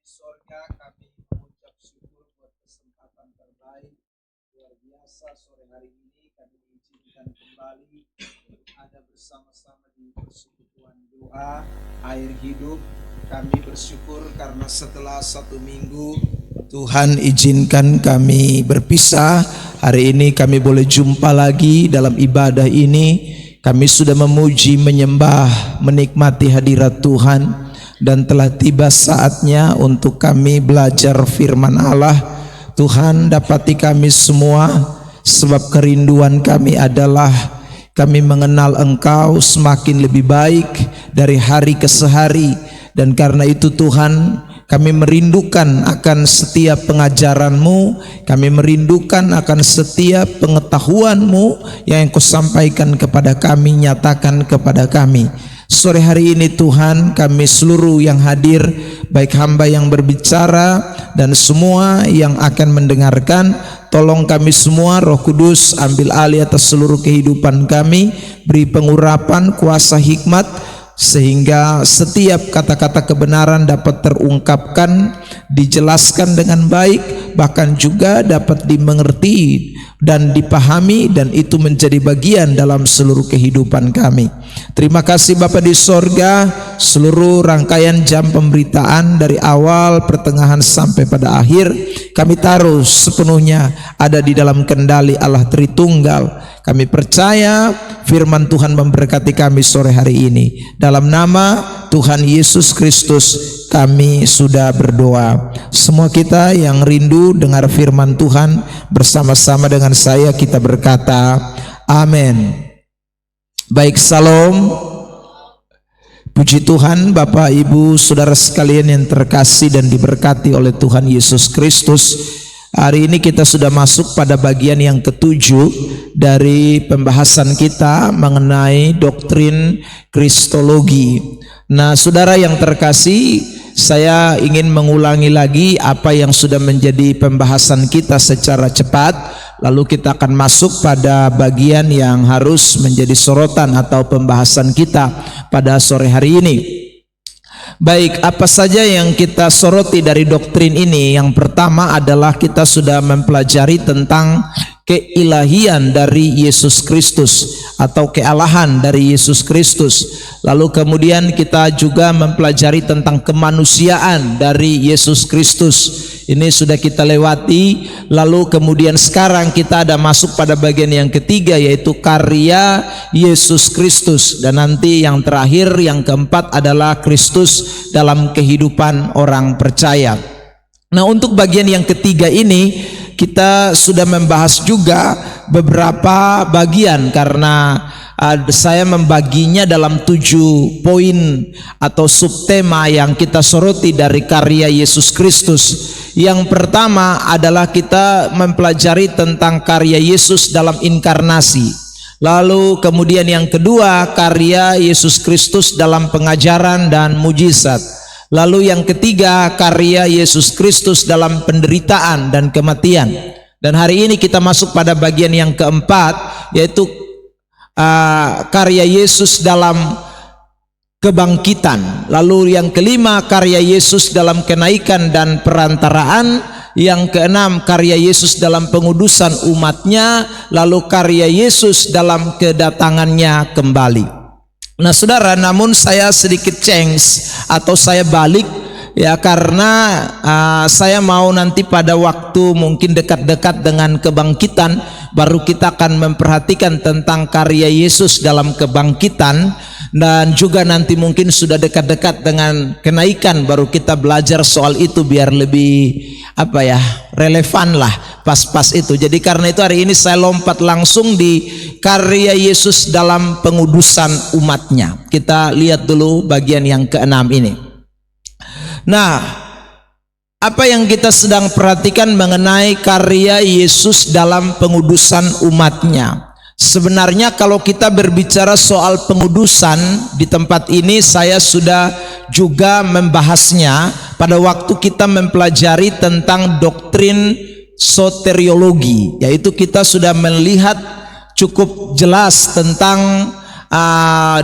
di sorga, kami mengucap syukur buat kesempatan terbaik luar biasa sore hari ini. Kami diizinkan kembali untuk ada bersama-sama di persekutuan doa air hidup. Kami bersyukur karena setelah 1 minggu Tuhan izinkan kami berpisah. Hari ini kami boleh jumpa lagi dalam ibadah ini. Kami sudah memuji, menyembah, menikmati hadirat Tuhan. Dan telah tiba saatnya untuk kami belajar firman Allah. Tuhan dapati kami semua, sebab kerinduan kami adalah kami mengenal Engkau semakin lebih baik dari hari ke hari. Dan karena itu Tuhan, kami merindukan akan setiap pengajaran-Mu, kami merindukan akan setiap pengetahuan-Mu yang Kau sampaikan kepada kami, nyatakan kepada kami. Sore hari ini Tuhan, kami seluruh yang hadir, baik hamba yang berbicara dan semua yang akan mendengarkan, tolong kami semua Roh Kudus ambil alih atas seluruh kehidupan kami, beri pengurapan, kuasa hikmat, sehingga setiap kata-kata kebenaran dapat terungkapkan, dijelaskan dengan baik, bahkan juga dapat dimengerti dan dipahami, dan itu menjadi bagian dalam seluruh kehidupan kami. Terima kasih Bapa di sorga, seluruh rangkaian jam pemberitaan dari awal, pertengahan sampai pada akhir kami taruh sepenuhnya ada di dalam kendali Allah Tritunggal. Kami percaya firman Tuhan memberkati kami sore hari ini. Dalam nama Tuhan Yesus Kristus kami sudah berdoa. Semua kita yang rindu dengar firman Tuhan, bersama-sama dengan saya kita berkata amin. Baik, salam. Puji Tuhan, Bapak Ibu Saudara sekalian yang terkasih dan diberkati oleh Tuhan Yesus Kristus. Hari ini kita sudah masuk pada bagian yang ketujuh dari pembahasan kita mengenai doktrin Kristologi. Nah, saudara yang terkasih, saya ingin mengulangi lagi apa yang sudah menjadi pembahasan kita secara cepat. Lalu kita akan masuk pada bagian yang harus menjadi sorotan atau pembahasan kita pada sore hari ini. Baik, apa saja yang kita soroti dari doktrin ini? Yang pertama adalah kita sudah mempelajari tentang keilahian dari Yesus Kristus atau kealahan dari Yesus Kristus. Lalu kemudian kita juga mempelajari tentang kemanusiaan dari Yesus Kristus. Ini sudah kita lewati. Lalu kemudian sekarang kita ada masuk pada bagian yang ketiga, yaitu karya Yesus Kristus. Dan nanti yang terakhir, yang keempat adalah Kristus dalam kehidupan orang percaya. Nah, untuk bagian yang ketiga ini kita sudah membahas juga beberapa bagian, karena saya membaginya dalam 7 poin atau subtema yang kita soroti dari karya Yesus Kristus. Yang pertama adalah kita mempelajari tentang karya Yesus dalam inkarnasi. Lalu kemudian yang kedua, karya Yesus Kristus dalam pengajaran dan mujizat. Lalu yang ketiga, karya Yesus Kristus dalam penderitaan dan kematian. Dan hari ini kita masuk pada bagian yang keempat, yaitu karya Yesus dalam kebangkitan. Lalu yang kelima, karya Yesus dalam kenaikan dan perantaraan. Yang keenam, karya Yesus dalam pengudusan umatnya. Lalu karya Yesus dalam kedatangannya kembali. Nah saudara, namun saya sedikit change atau saya balik ya, karena saya mau nanti pada waktu mungkin dekat-dekat dengan kebangkitan baru kita akan memperhatikan tentang karya Yesus dalam kebangkitan, dan juga nanti mungkin sudah dekat-dekat dengan kenaikan baru kita belajar soal itu biar lebih relevan lah, pas-pas itu. Jadi karena itu hari ini saya lompat langsung di karya Yesus dalam pengudusan umatnya. Kita lihat dulu bagian yang keenam ini. Nah, apa yang kita sedang perhatikan mengenai karya Yesus dalam pengudusan umatnya? Sebenarnya kalau kita berbicara soal pengudusan di tempat ini, saya sudah juga membahasnya pada waktu kita mempelajari tentang doktrin soteriologi, yaitu kita sudah melihat cukup jelas tentang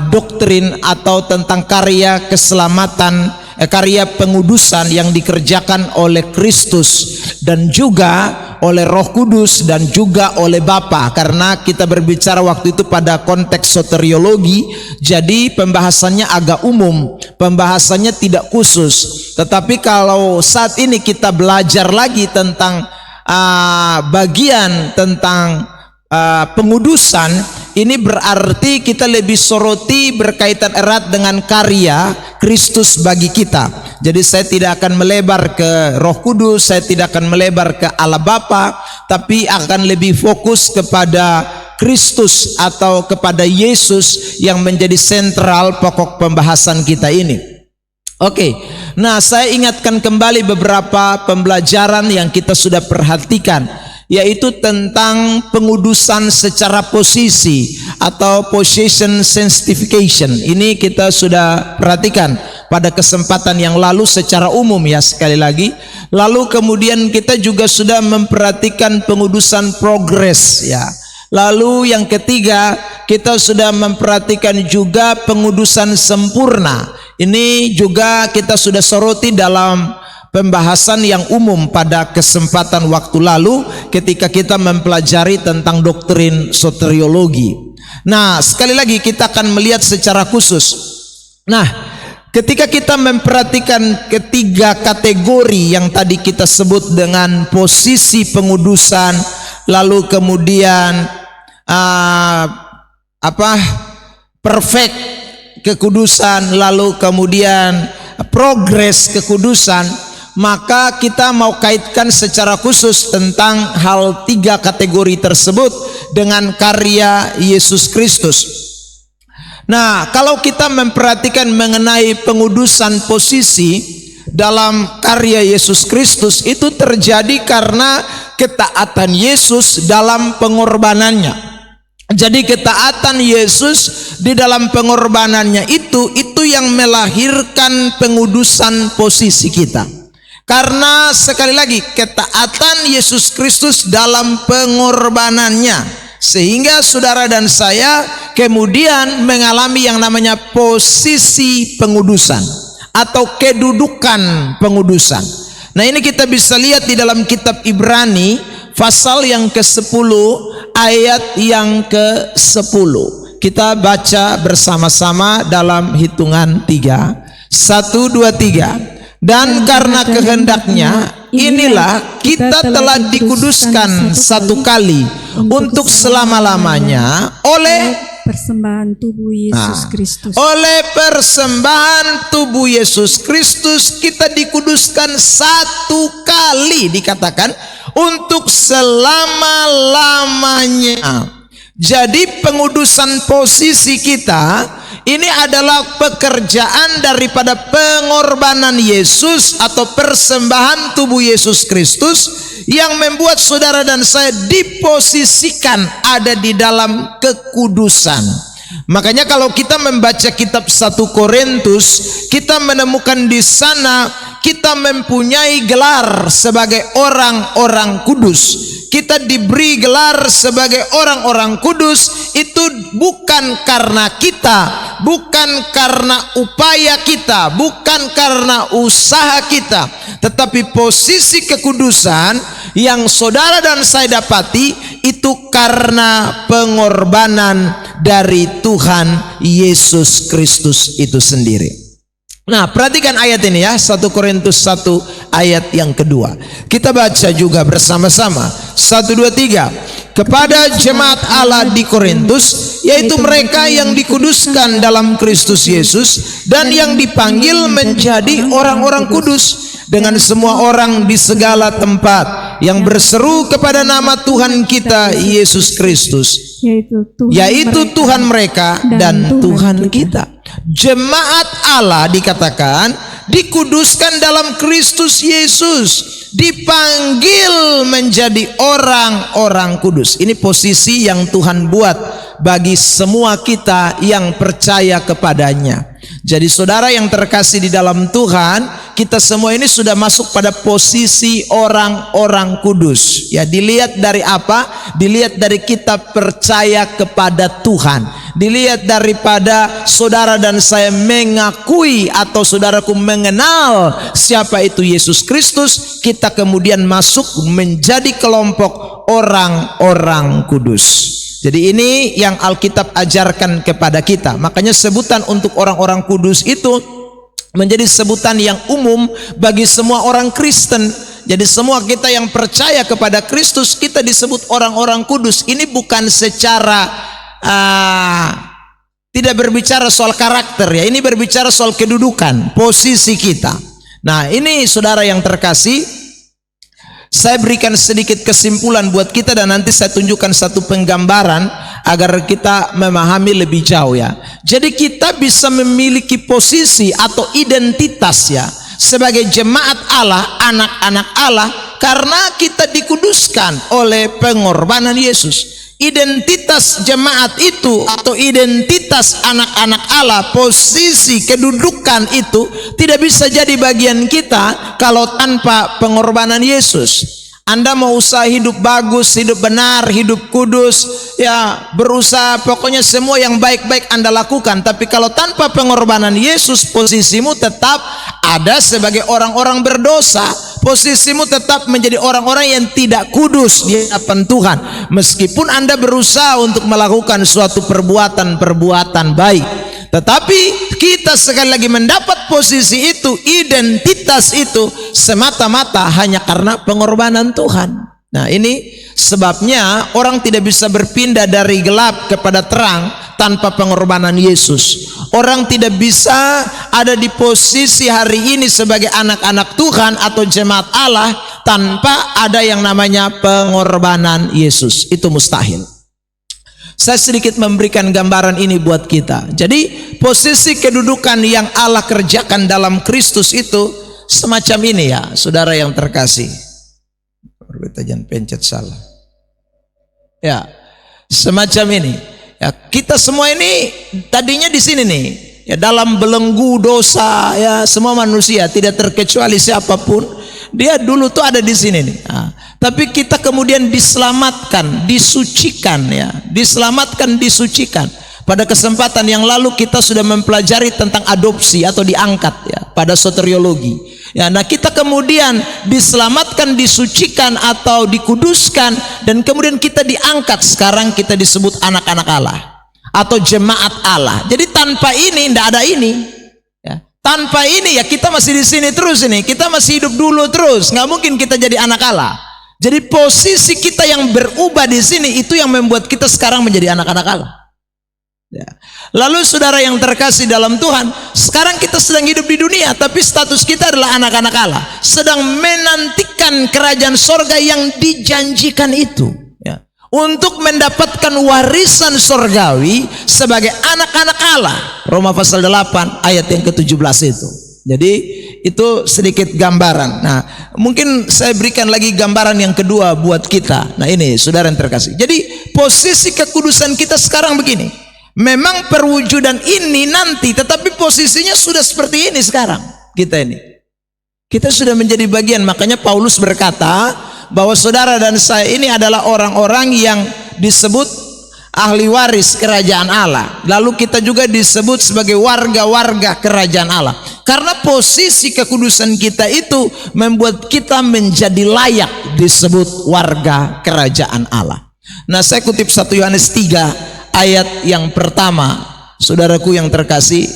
doktrin atau tentang karya keselamatan karya pengudusan yang dikerjakan oleh Kristus dan juga oleh Roh Kudus dan juga oleh Bapa. Karena kita berbicara waktu itu pada konteks soteriologi, jadi pembahasannya agak umum, pembahasannya tidak khusus. Tetapi kalau saat ini kita belajar lagi tentang bagian tentang pengudusan, ini berarti kita lebih soroti berkaitan erat dengan karya Kristus bagi kita. Jadi saya tidak akan melebar ke Roh Kudus, saya tidak akan melebar ke Allah Bapa, tapi akan lebih fokus kepada Kristus atau kepada Yesus yang menjadi sentral pokok pembahasan kita ini. Oke, nah saya ingatkan kembali beberapa pembelajaran yang kita sudah perhatikan, yaitu tentang pengudusan secara posisi atau position sanctification. Ini kita sudah perhatikan pada kesempatan yang lalu secara umum ya, sekali lagi. Lalu kemudian kita juga sudah memperhatikan pengudusan progres ya. Lalu yang ketiga, kita sudah memperhatikan juga pengudusan sempurna. Ini juga kita sudah soroti dalam pembahasan yang umum pada kesempatan waktu lalu ketika kita mempelajari tentang doktrin soteriologi. Nah, sekali lagi kita akan melihat secara khusus. Nah, ketika kita memperhatikan ketiga kategori yang tadi kita sebut dengan posisi pengudusan, lalu kemudian perfect kekudusan, lalu kemudian progres kekudusan, maka kita mau kaitkan secara khusus tentang hal tiga kategori tersebut dengan karya Yesus Kristus. Nah, kalau kita memperhatikan mengenai pengudusan posisi dalam karya Yesus Kristus, itu terjadi karena ketaatan Yesus dalam pengorbanannya. Jadi ketaatan Yesus di dalam pengorbanannya itu yang melahirkan pengudusan posisi kita. Karena sekali lagi ketaatan Yesus Kristus dalam pengorbanannya, sehingga saudara dan saya kemudian mengalami yang namanya posisi pengudusan atau kedudukan pengudusan. Nah, ini kita bisa lihat di dalam kitab Ibrani pasal yang ke-10 ayat yang ke-10. Kita baca bersama-sama dalam hitungan 3. 1, 2, 3. Dan karena kehendaknya inilah kita telah dikuduskan satu kali untuk selama-lamanya oleh persembahan tubuh Yesus Kristus. Oleh persembahan tubuh Yesus Kristus kita dikuduskan satu kali, dikatakan untuk selama-lamanya. Jadi pengudusan posisi kita ini adalah pekerjaan daripada pengorbanan Yesus atau persembahan tubuh Yesus Kristus yang membuat saudara dan saya diposisikan ada di dalam kekudusan. Makanya kalau kita membaca kitab 1 Korintus, kita menemukan di sana kita mempunyai gelar sebagai orang-orang kudus. Kita diberi gelar sebagai orang-orang kudus itu bukan karena kita, bukan karena upaya kita, bukan karena usaha kita, tetapi posisi kekudusan yang saudara dan saya dapati itu karena pengorbanan dari Tuhan Yesus Kristus itu sendiri. Nah, perhatikan ayat ini ya, 1 Korintus 1 ayat yang kedua. Kita baca juga bersama-sama. 1, 2, 3. Kepada jemaat Allah di Korintus, yaitu mereka yang dikuduskan dalam Kristus Yesus dan yang dipanggil menjadi orang-orang kudus, dengan semua orang di segala tempat yang berseru kepada nama Tuhan kita Yesus Kristus, yaitu Tuhan mereka dan Tuhan kita. Jemaat Allah dikatakan dikuduskan dalam Kristus Yesus, dipanggil menjadi orang-orang kudus. Ini posisi yang Tuhan buat bagi semua kita yang percaya kepadanya. Jadi saudara yang terkasih di dalam Tuhan, kita semua ini sudah masuk pada posisi orang-orang kudus. Ya, dilihat dari apa? Dilihat dari kita percaya kepada Tuhan. Dilihat daripada saudara dan saya mengakui atau saudaraku mengenal siapa itu Yesus Kristus, kita kemudian masuk menjadi kelompok orang-orang kudus. Jadi ini yang Alkitab ajarkan kepada kita. Makanya sebutan untuk orang-orang kudus itu menjadi sebutan yang umum bagi semua orang Kristen. Jadi semua kita yang percaya kepada Kristus, kita disebut orang-orang kudus. Ini bukan secara tidak berbicara soal karakter ya. Ini berbicara soal kedudukan, posisi kita. Nah, ini saudara yang terkasih, saya berikan sedikit kesimpulan buat kita dan nanti saya tunjukkan satu penggambaran agar kita memahami lebih jauh ya. Jadi kita bisa memiliki posisi atau identitas ya sebagai jemaat Allah, anak-anak Allah, karena kita dikuduskan oleh pengorbanan Yesus. Identitas jemaat itu atau identitas anak-anak Allah, posisi kedudukan itu tidak bisa jadi bagian kita kalau tanpa pengorbanan Yesus. Anda mau usaha hidup bagus, hidup benar, hidup kudus, ya berusaha pokoknya semua yang baik-baik Anda lakukan. Tapi kalau tanpa pengorbanan Yesus, posisimu tetap ada sebagai orang-orang berdosa. Posisimu tetap menjadi orang-orang yang tidak kudus di hadapan Tuhan. Meskipun Anda berusaha untuk melakukan suatu perbuatan baik. Tetapi kita sekali lagi mendapat posisi itu, identitas itu semata-mata hanya karena pengorbanan Tuhan. Nah, ini sebabnya orang tidak bisa berpindah dari gelap kepada terang tanpa pengorbanan Yesus. Orang tidak bisa ada di posisi hari ini sebagai anak-anak Tuhan atau jemaat Allah tanpa ada yang namanya pengorbanan Yesus. Itu mustahil. Saya sedikit memberikan gambaran ini buat kita. Jadi posisi kedudukan yang Allah kerjakan dalam Kristus itu semacam ini ya, saudara yang terkasih. Kita jangan pencet salah. Ya, semacam ini. Ya, kita semua ini tadinya di sini nih, ya dalam belenggu dosa ya, semua manusia tidak terkecuali siapapun, dia dulu tuh ada di sini nih. Nah, tapi kita kemudian diselamatkan, disucikan ya, diselamatkan, disucikan. Pada kesempatan yang lalu kita sudah mempelajari tentang adopsi atau diangkat ya pada soteriologi. Ya, nah kita kemudian diselamatkan, disucikan atau dikuduskan dan kemudian kita diangkat. Sekarang kita disebut anak-anak Allah atau jemaat Allah. Jadi tanpa ini tidak ada ini. Ya, tanpa ini ya kita masih di sini terus ini. Kita masih hidup dulu terus. Nggak mungkin kita jadi anak Allah. Jadi posisi kita yang berubah di sini itu yang membuat kita sekarang menjadi anak-anak Allah. Ya. Lalu saudara yang terkasih dalam Tuhan, sekarang kita sedang hidup di dunia, tapi status kita adalah anak-anak Allah, sedang menantikan kerajaan sorga yang dijanjikan itu ya, untuk mendapatkan warisan sorgawi sebagai anak-anak Allah. Roma pasal 8 ayat yang ke-17 itu. Jadi itu sedikit gambaran. Nah, mungkin saya berikan lagi gambaran yang kedua buat kita. Nah, ini saudara yang terkasih. Jadi posisi kekudusan kita sekarang begini. Memang perwujudan ini nanti, tetapi posisinya sudah seperti ini sekarang. Kita ini, kita sudah menjadi bagian. Makanya Paulus berkata bahwa saudara dan saya ini adalah orang-orang yang disebut ahli waris kerajaan Allah. Lalu kita juga disebut sebagai warga-warga kerajaan Allah. Karena posisi kekudusan kita itu membuat kita menjadi layak disebut warga kerajaan Allah. Nah, saya kutip 1 Yohanes 3 ayat yang pertama, saudaraku yang terkasih,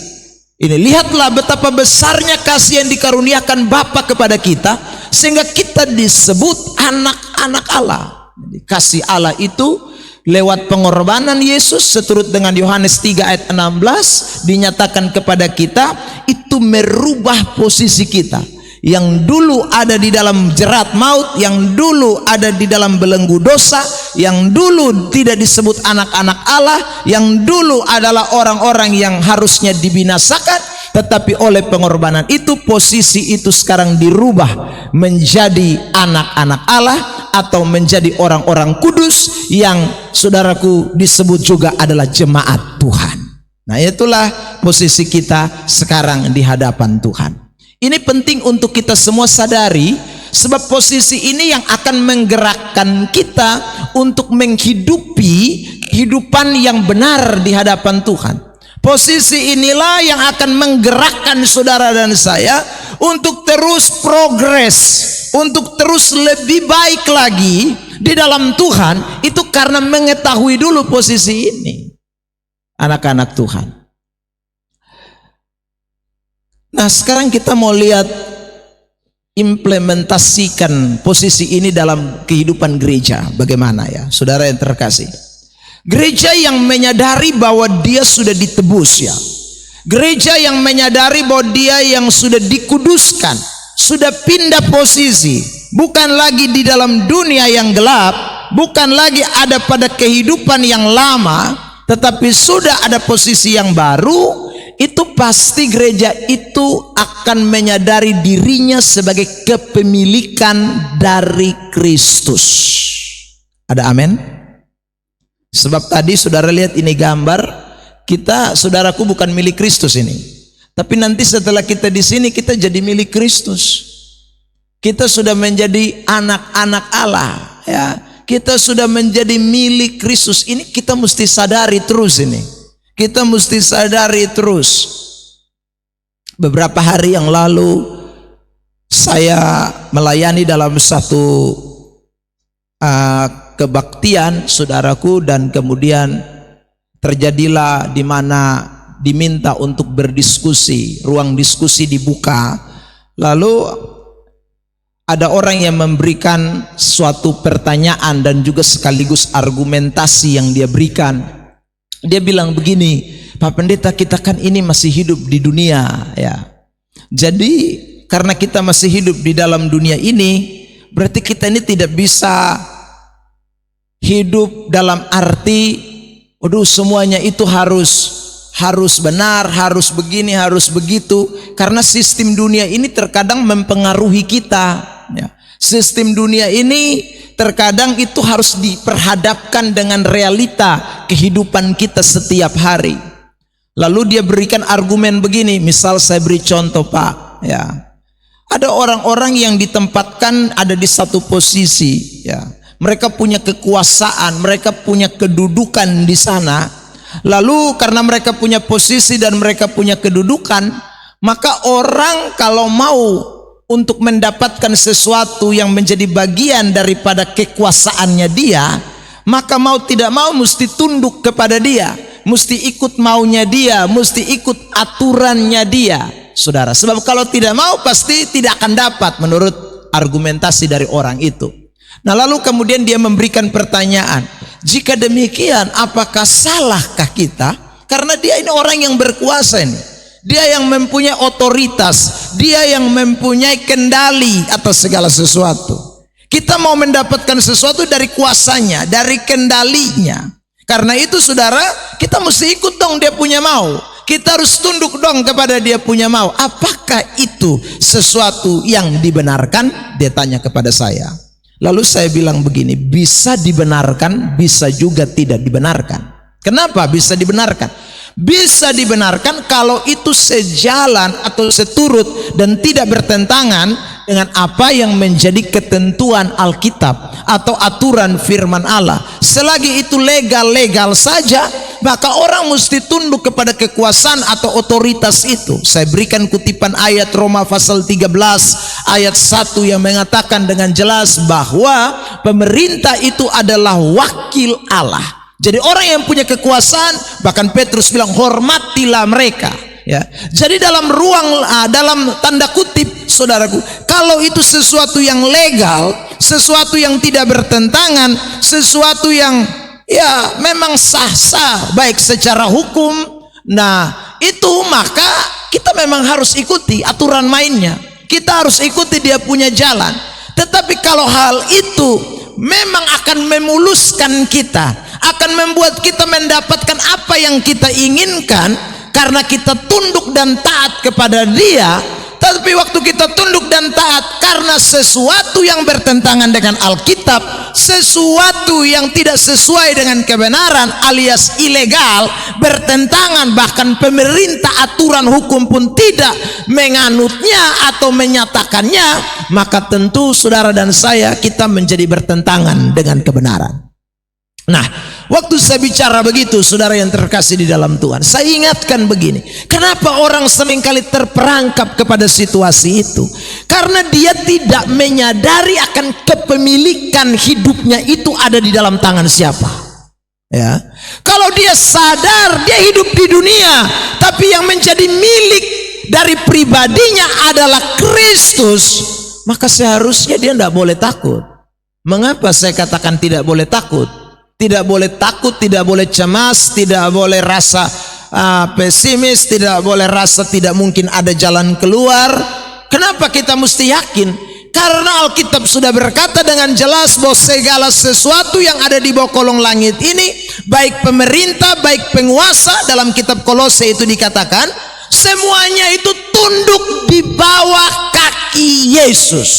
ini lihatlah betapa besarnya kasih yang dikaruniakan Bapa kepada kita sehingga kita disebut anak-anak Allah. Jadi, kasih Allah itu lewat pengorbanan Yesus seturut dengan Yohanes 3 ayat 16 dinyatakan kepada kita, itu merubah posisi kita. Yang dulu ada di dalam jerat maut, yang dulu ada di dalam belenggu dosa, yang dulu tidak disebut anak-anak Allah, yang dulu adalah orang-orang yang harusnya dibinasakan, tetapi oleh pengorbanan itu posisi itu sekarang dirubah menjadi anak-anak Allah atau menjadi orang-orang kudus yang saudaraku disebut juga adalah jemaat Tuhan. Nah, itulah posisi kita sekarang di hadapan Tuhan. Ini penting untuk kita semua sadari, sebab posisi ini yang akan menggerakkan kita untuk menghidupi kehidupan yang benar di hadapan Tuhan. Posisi inilah yang akan menggerakkan saudara dan saya untuk terus progres, untuk terus lebih baik lagi di dalam Tuhan. Itu karena mengetahui dulu posisi ini, anak-anak Tuhan. Nah, sekarang kita mau lihat implementasikan posisi ini dalam kehidupan gereja. Bagaimana ya, saudara yang terkasih? Gereja yang menyadari bahwa dia sudah ditebus ya. Gereja yang menyadari bahwa dia yang sudah dikuduskan, sudah pindah posisi, bukan lagi di dalam dunia yang gelap, bukan lagi ada pada kehidupan yang lama, tetapi sudah ada posisi yang baru. Itu pasti gereja itu akan menyadari dirinya sebagai kepemilikan dari Kristus. Ada amin? Sebab tadi saudara lihat ini gambar, kita, saudaraku, bukan milik Kristus ini. Tapi nanti setelah kita di sini, kita jadi milik Kristus. Kita sudah menjadi anak-anak Allah ya. Kita sudah menjadi milik Kristus. Ini kita mesti sadari terus ini. Kita mesti sadari terus. Beberapa hari yang lalu saya melayani dalam satu kebaktian, saudaraku, dan kemudian terjadilah di mana diminta untuk berdiskusi, ruang diskusi dibuka. Lalu ada orang yang memberikan suatu pertanyaan dan juga sekaligus argumentasi yang dia berikan. Dia bilang begini, Pak Pendeta, kita kan ini masih hidup di dunia ya. Jadi karena kita masih hidup di dalam dunia ini, berarti kita ini tidak bisa hidup dalam arti, waduh, semuanya itu harus benar, harus begini, harus begitu. Karena sistem dunia ini terkadang mempengaruhi kita ya. Sistem dunia ini terkadang itu harus diperhadapkan dengan realita kehidupan kita setiap hari. Lalu dia berikan argumen begini, misal saya beri contoh, Pak ya. Ada orang-orang yang ditempatkan ada di satu posisi ya. Mereka punya kekuasaan, mereka punya kedudukan di sana. Lalu karena mereka punya posisi dan mereka punya kedudukan, maka orang kalau mau untuk mendapatkan sesuatu yang menjadi bagian daripada kekuasaannya dia, maka mau tidak mau mesti tunduk kepada dia, mesti ikut maunya dia, mesti ikut aturannya dia, saudara. Sebab kalau tidak mau pasti tidak akan dapat menurut argumentasi dari orang itu. Nah, lalu kemudian dia memberikan pertanyaan, jika demikian apakah salahkah kita? Karena dia ini orang yang berkuasa ini. Dia yang mempunyai otoritas, dia yang mempunyai kendali atas segala sesuatu. Kita mau mendapatkan sesuatu dari kuasanya, dari kendalinya. Karena itu saudara, kita mesti ikut dong dia punya mau. Kita harus tunduk dong kepada dia punya mau. Apakah itu sesuatu yang dibenarkan? Dia tanya kepada saya. Lalu saya bilang begini, bisa dibenarkan, bisa juga tidak dibenarkan. Kenapa bisa dibenarkan? Bisa dibenarkan kalau itu sejalan atau seturut dan tidak bertentangan dengan apa yang menjadi ketentuan Alkitab atau aturan firman Allah. Selagi itu legal-legal saja, maka orang mesti tunduk kepada kekuasaan atau otoritas itu. Saya berikan kutipan ayat Roma pasal 13 ayat 1 yang mengatakan dengan jelas bahwa pemerintah itu adalah wakil Allah. Jadi orang yang punya kekuasaan, bahkan Petrus bilang hormatilah mereka ya. Jadi dalam dalam tanda kutip, saudaraku, kalau itu sesuatu yang legal, sesuatu yang tidak bertentangan, sesuatu yang ya memang sah-sah baik secara hukum, nah itu maka kita memang harus ikuti aturan mainnya. Kita harus ikuti dia punya jalan. Tetapi kalau hal itu memang akan memuluskan kita, akan membuat kita mendapatkan apa yang kita inginkan karena kita tunduk dan taat kepada dia, Tapi waktu kita tunduk dan taat karena sesuatu yang bertentangan dengan Alkitab, sesuatu yang tidak sesuai dengan kebenaran alias ilegal, bertentangan, bahkan pemerintah aturan hukum pun tidak menganutnya atau menyatakannya, maka tentu saudara dan saya kita menjadi bertentangan dengan kebenaran. Nah, waktu saya bicara begitu, saudara yang terkasih di dalam Tuhan, saya ingatkan begini, kenapa orang seringkali terperangkap kepada situasi itu? Karena dia tidak menyadari akan kepemilikan hidupnya itu ada di dalam tangan siapa. Ya, kalau dia sadar dia hidup di dunia, tapi yang menjadi milik dari pribadinya adalah Kristus, maka seharusnya dia tidak boleh takut. Mengapa saya katakan tidak boleh takut? Tidak boleh takut, tidak boleh cemas, tidak boleh rasa pesimis, tidak boleh rasa tidak mungkin ada jalan keluar. Kenapa kita mesti yakin? Karena Alkitab sudah berkata dengan jelas bahwa segala sesuatu yang ada di bawah kolong langit ini, baik pemerintah, baik penguasa, dalam kitab Kolose itu dikatakan semuanya itu tunduk di bawah kaki Yesus.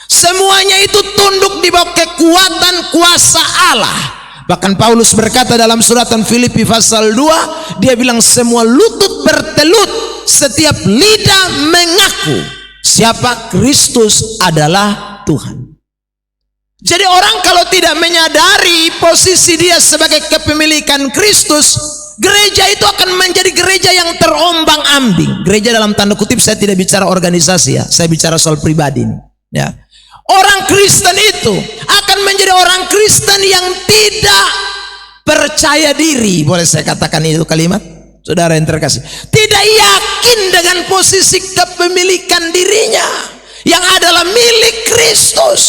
Semuanya itu tunduk di bawah kekuatan kuasa Allah. Bahkan Paulus berkata dalam suratan Filipi pasal 2, dia bilang semua lutut bertelut, setiap lidah mengaku siapa Kristus adalah Tuhan. Jadi orang kalau tidak menyadari posisi dia sebagai kepemilikan Kristus, gereja itu akan menjadi gereja yang terombang-ambing. Gereja dalam tanda kutip, saya tidak bicara organisasi ya, saya bicara soal pribadi ini, ya. Orang Kristen itu akan menjadi orang Kristen yang tidak percaya diri. Boleh saya katakan itu kalimat? Saudara yang terkasih, tidak yakin dengan posisi kepemilikan dirinya yang adalah milik Kristus.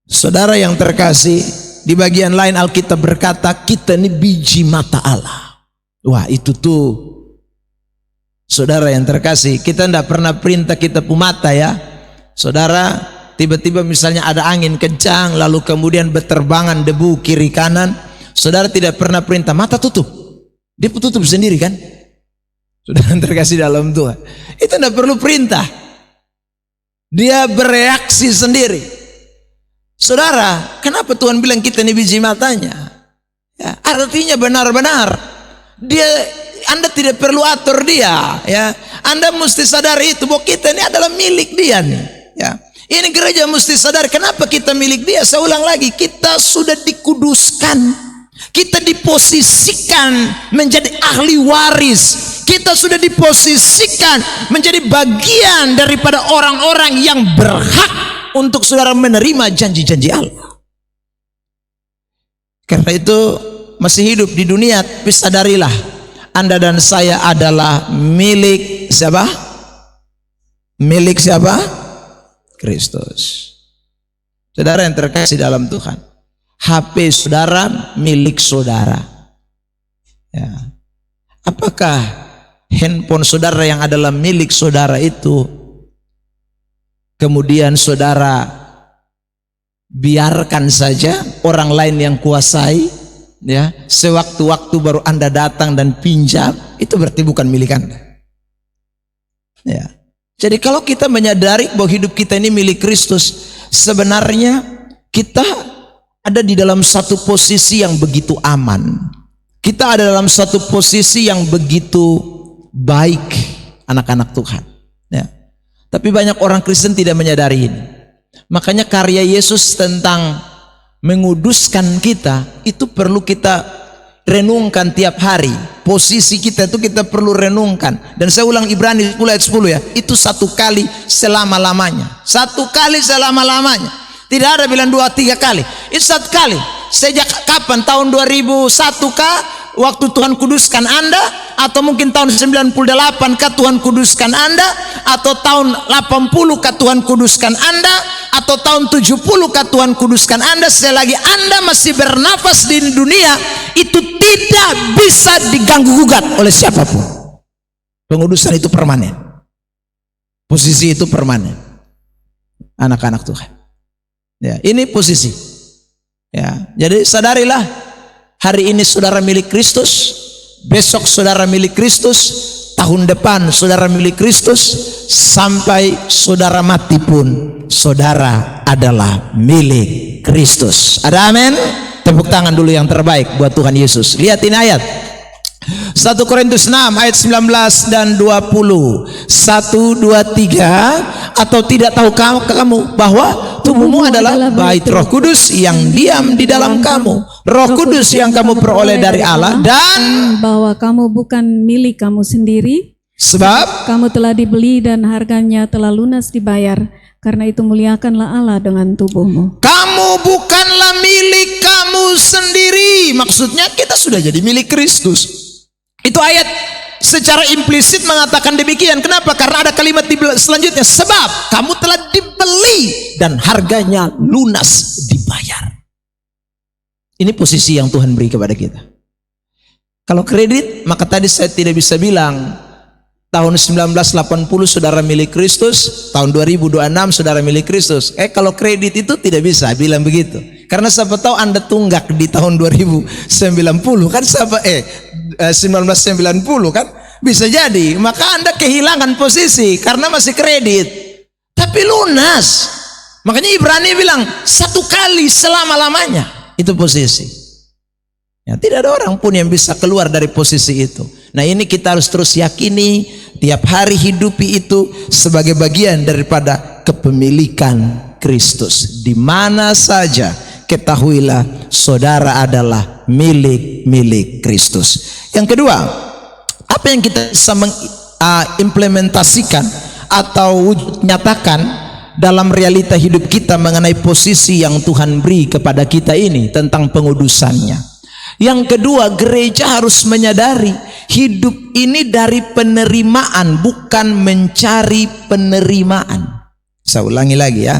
Saudara yang terkasih, di bagian lain Alkitab berkata kita ini biji mata Allah. Wah, itu tuh saudara yang terkasih, kita tidak pernah perintah kita mata ya. Saudara, tiba-tiba misalnya ada angin kencang, lalu kemudian berterbangan debu kiri kanan, saudara tidak pernah perintah mata tutup, dia tutup sendiri kan? Saudara yang terkasih dalam Tuhan, itu tidak perlu perintah, dia bereaksi sendiri. Saudara, kenapa Tuhan bilang kita ini biji matanya? Ya, artinya benar-benar Anda tidak perlu atur dia, ya. Anda mesti sadar itu bahwa kita ini adalah milik dia nih, ya. Ini gereja mesti sadar kenapa kita milik dia. Saya ulang lagi, kita sudah dikuduskan, kita diposisikan menjadi ahli waris, kita sudah diposisikan menjadi bagian daripada orang-orang yang berhak untuk saudara menerima janji-janji Allah. Karena itu masih hidup di dunia, tapi sadarilah Anda dan saya adalah milik siapa? Milik siapa? Kristus. Saudara yang terkasih dalam Tuhan, HP saudara milik saudara, ya. Apakah handphone saudara yang adalah milik saudara itu kemudian saudara biarkan saja orang lain yang kuasai, ya, sewaktu-waktu baru Anda datang dan pinjam? Itu berarti bukan milik Anda, ya. Jadi kalau kita menyadari bahwa hidup kita ini milik Kristus, sebenarnya kita ada di dalam satu posisi yang begitu aman, kita ada dalam satu posisi yang begitu baik, anak-anak Tuhan, ya. Tapi banyak orang Kristen tidak menyadari ini. Makanya karya Yesus tentang menguduskan kita itu perlu kita renungkan tiap hari. Posisi kita itu kita perlu renungkan. Dan saya ulang Ibrani 10 ayat 10 ya, itu satu kali selama-lamanya. Satu kali selama-lamanya. Tidak ada bilang 2-3 kali. Itu satu kali. Sejak kapan? Tahun 2001 kah waktu Tuhan kuduskan Anda? Atau mungkin tahun 98 kah Tuhan kuduskan Anda? Atau tahun 80 kah Tuhan kuduskan Anda? Atau tahun 70 kah Tuhan kuduskan Anda? Selagi Anda masih bernafas di dunia, itu tidak bisa diganggu-gugat oleh siapapun. Pengudusan itu permanen, posisi itu permanen, anak-anak Tuhan, ya. Ini posisi, ya. Jadi sadarilah, hari ini saudara milik Kristus, besok saudara milik Kristus, tahun depan saudara milik Kristus, sampai saudara mati pun saudara adalah milik Kristus. Ada amin? Tepuk tangan dulu yang terbaik buat Tuhan Yesus. Lihat ini ayat 1 Korintus 6 ayat 19 dan 20. 1, 2, 3. Atau tidak tahu kamu bahwa tubuhmu adalah bait Roh Kudus yang diam di dalam kamu, Roh Kudus yang kamu peroleh dari Allah, dan bahwa kamu bukan milik kamu sendiri, sebab kamu telah dibeli dan harganya telah lunas dibayar. Karena itu muliakanlah Allah dengan tubuhmu. kamu bukanlah milik kamu sendiri. Maksudnya kita sudah jadi milik Kristus. Itu ayat secara implisit mengatakan demikian. Kenapa? Karena ada kalimat di selanjutnya, sebab kamu telah dibeli dan harganya lunas dibayar. Ini posisi yang Tuhan beri kepada kita. Kalau kredit, maka tadi saya tidak bisa bilang tahun 1980 saudara milik Kristus, tahun 2026 saudara milik Kristus. Kalau kredit itu tidak bisa bilang begitu. Karena siapa tahu Anda tunggak di tahun 2090 kan, 1990 kan, bisa jadi. Maka Anda kehilangan posisi karena masih kredit. Tapi lunas. Makanya Ibrani bilang 1 kali selama-lamanya itu posisi. Ya, tidak ada orang pun yang bisa keluar dari posisi itu. Nah, ini kita harus terus yakini, tiap hari hidupi itu sebagai bagian daripada kepemilikan Kristus. Di mana saja ketahuilah saudara adalah milik Kristus. Yang kedua, apa yang kita bisa mengimplementasikan atau nyatakan dalam realita hidup kita mengenai posisi yang Tuhan beri kepada kita ini tentang pengudusannya. Yang kedua, gereja harus menyadari hidup ini dari penerimaan, bukan mencari penerimaan. Saya ulangi lagi ya.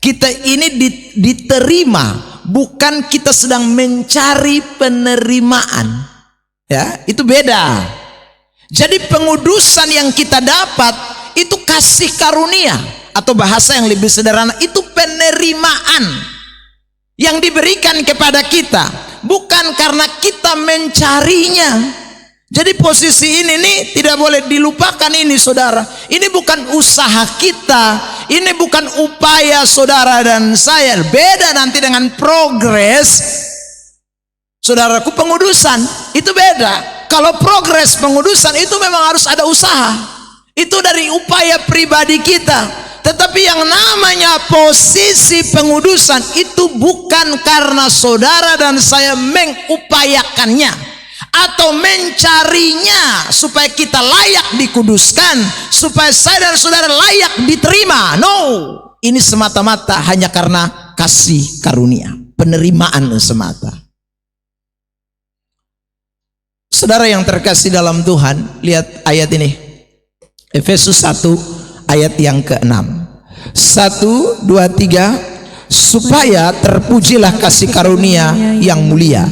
Kita ini diterima, bukan kita sedang mencari penerimaan. Ya, itu beda. Jadi pengudusan yang kita dapat itu kasih karunia, atau bahasa yang lebih sederhana itu penerimaan yang diberikan kepada kita, bukan karena kita mencarinya. Jadi posisi ini nih tidak boleh dilupakan ini saudara. Ini bukan usaha kita, ini bukan upaya saudara dan saya. Beda nanti dengan progres. Saudaraku, pengudusan itu beda. Kalau progres pengudusan itu memang harus ada usaha. Itu dari upaya pribadi kita. Tetapi yang namanya posisi pengudusan itu bukan karena saudara dan saya mengupayakannya atau mencarinya supaya kita layak dikuduskan, supaya saya dan saudara layak diterima. No, ini semata-mata hanya karena kasih karunia, penerimaan semata. Saudara yang terkasih dalam Tuhan, lihat ayat ini, Efesus 1 ayat yang ke-6. 1, 2, 3. Supaya terpujilah kasih karunia yang mulia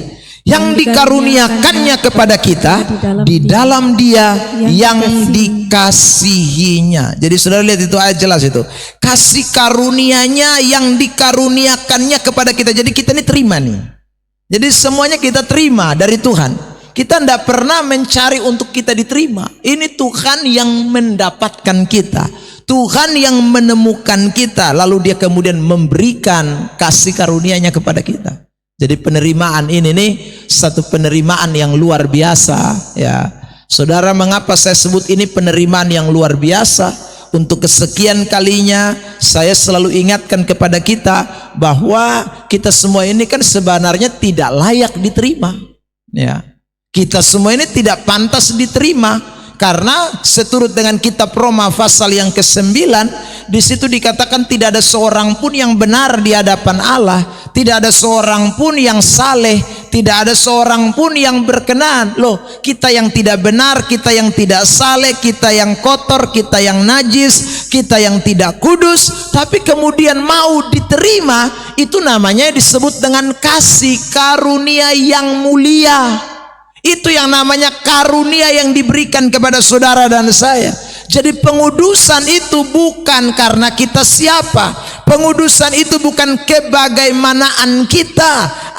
yang dikaruniakannya kepada kita di dalam Dia yang dikasihinya. Jadi saudara lihat itu ayat jelas itu. Kasih karunianya yang dikaruniakannya kepada kita. Jadi kita ini terima nih. Jadi semuanya kita terima dari Tuhan. Kita tidak pernah mencari untuk kita diterima. Ini Tuhan yang mendapatkan kita. Tuhan yang menemukan kita, lalu Dia kemudian memberikan kasih karunia-Nya kepada kita. Jadi penerimaan ini nih satu penerimaan yang luar biasa ya. Saudara, mengapa saya sebut ini penerimaan yang luar biasa? Untuk kesekian kalinya saya selalu ingatkan kepada kita bahwa kita semua ini kan sebenarnya tidak layak diterima ya. Kita semua ini tidak pantas diterima. Karena seturut dengan kitab Roma pasal yang ke-9, di situ dikatakan tidak ada seorang pun yang benar di hadapan Allah, tidak ada seorang pun yang saleh, tidak ada seorang pun yang berkenan. Loh, kita yang tidak benar, kita yang tidak saleh, kita yang kotor, kita yang najis, kita yang tidak kudus, tapi kemudian mau diterima, itu namanya disebut dengan kasih karunia yang mulia. Itu yang namanya karunia yang diberikan kepada saudara dan saya. Jadi pengudusan itu bukan karena kita siapa. Pengudusan itu bukan kebagaimanaan kita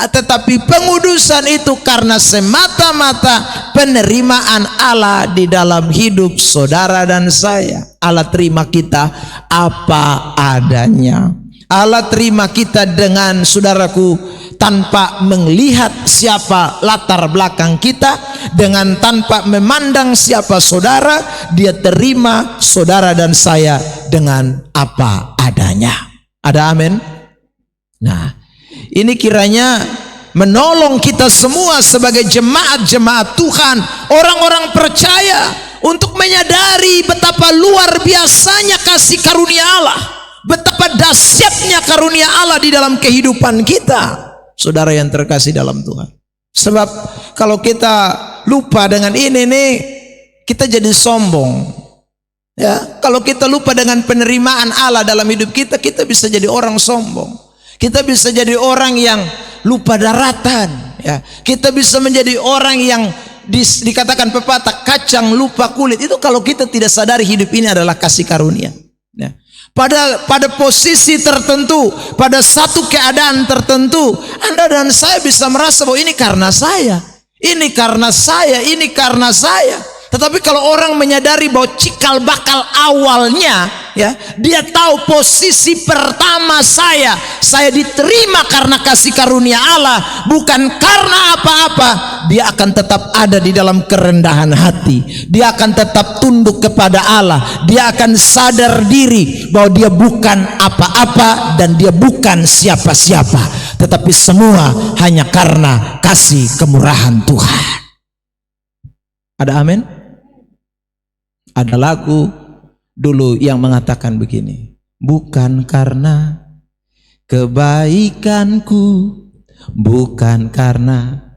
tetapi pengudusan itu karena semata-mata penerimaan Allah di dalam hidup saudara dan saya. Allah terima kita apa adanya. Allah terima kita dengan, saudaraku, tanpa melihat siapa latar belakang kita, dengan tanpa memandang siapa saudara, dia terima saudara dan saya dengan apa adanya. Ada amin? Nah, ini kiranya menolong kita semua sebagai jemaat-jemaat Tuhan, orang-orang percaya, untuk menyadari betapa luar biasanya kasih karunia Allah, betapa dahsyatnya karunia Allah di dalam kehidupan kita, saudara yang terkasih dalam Tuhan. Sebab kalau kita lupa dengan ini nih, kita jadi sombong. Ya, kalau kita lupa dengan penerimaan Allah dalam hidup kita, kita bisa jadi orang sombong. Kita bisa jadi orang yang lupa daratan. Ya, kita bisa menjadi orang yang dikatakan pepatah kacang lupa kulit. Itu kalau kita tidak sadari hidup ini adalah kasih karunia. Ya. Pada posisi tertentu, pada satu keadaan tertentu, Anda dan saya bisa merasa bahwa ini karena saya, ini karena saya, ini karena saya. Tetapi kalau orang menyadari bahwa cikal bakal awalnya, ya, dia tahu posisi pertama saya diterima karena kasih karunia Allah, bukan karena apa-apa, dia akan tetap ada di dalam kerendahan hati. Dia akan tetap tunduk kepada Allah. Dia akan sadar diri bahwa dia bukan apa-apa dan dia bukan siapa-siapa, tetapi semua hanya karena kasih kemurahan Tuhan. Ada amin? Ada lagu dulu yang mengatakan begini, bukan karena kebaikanku, bukan karena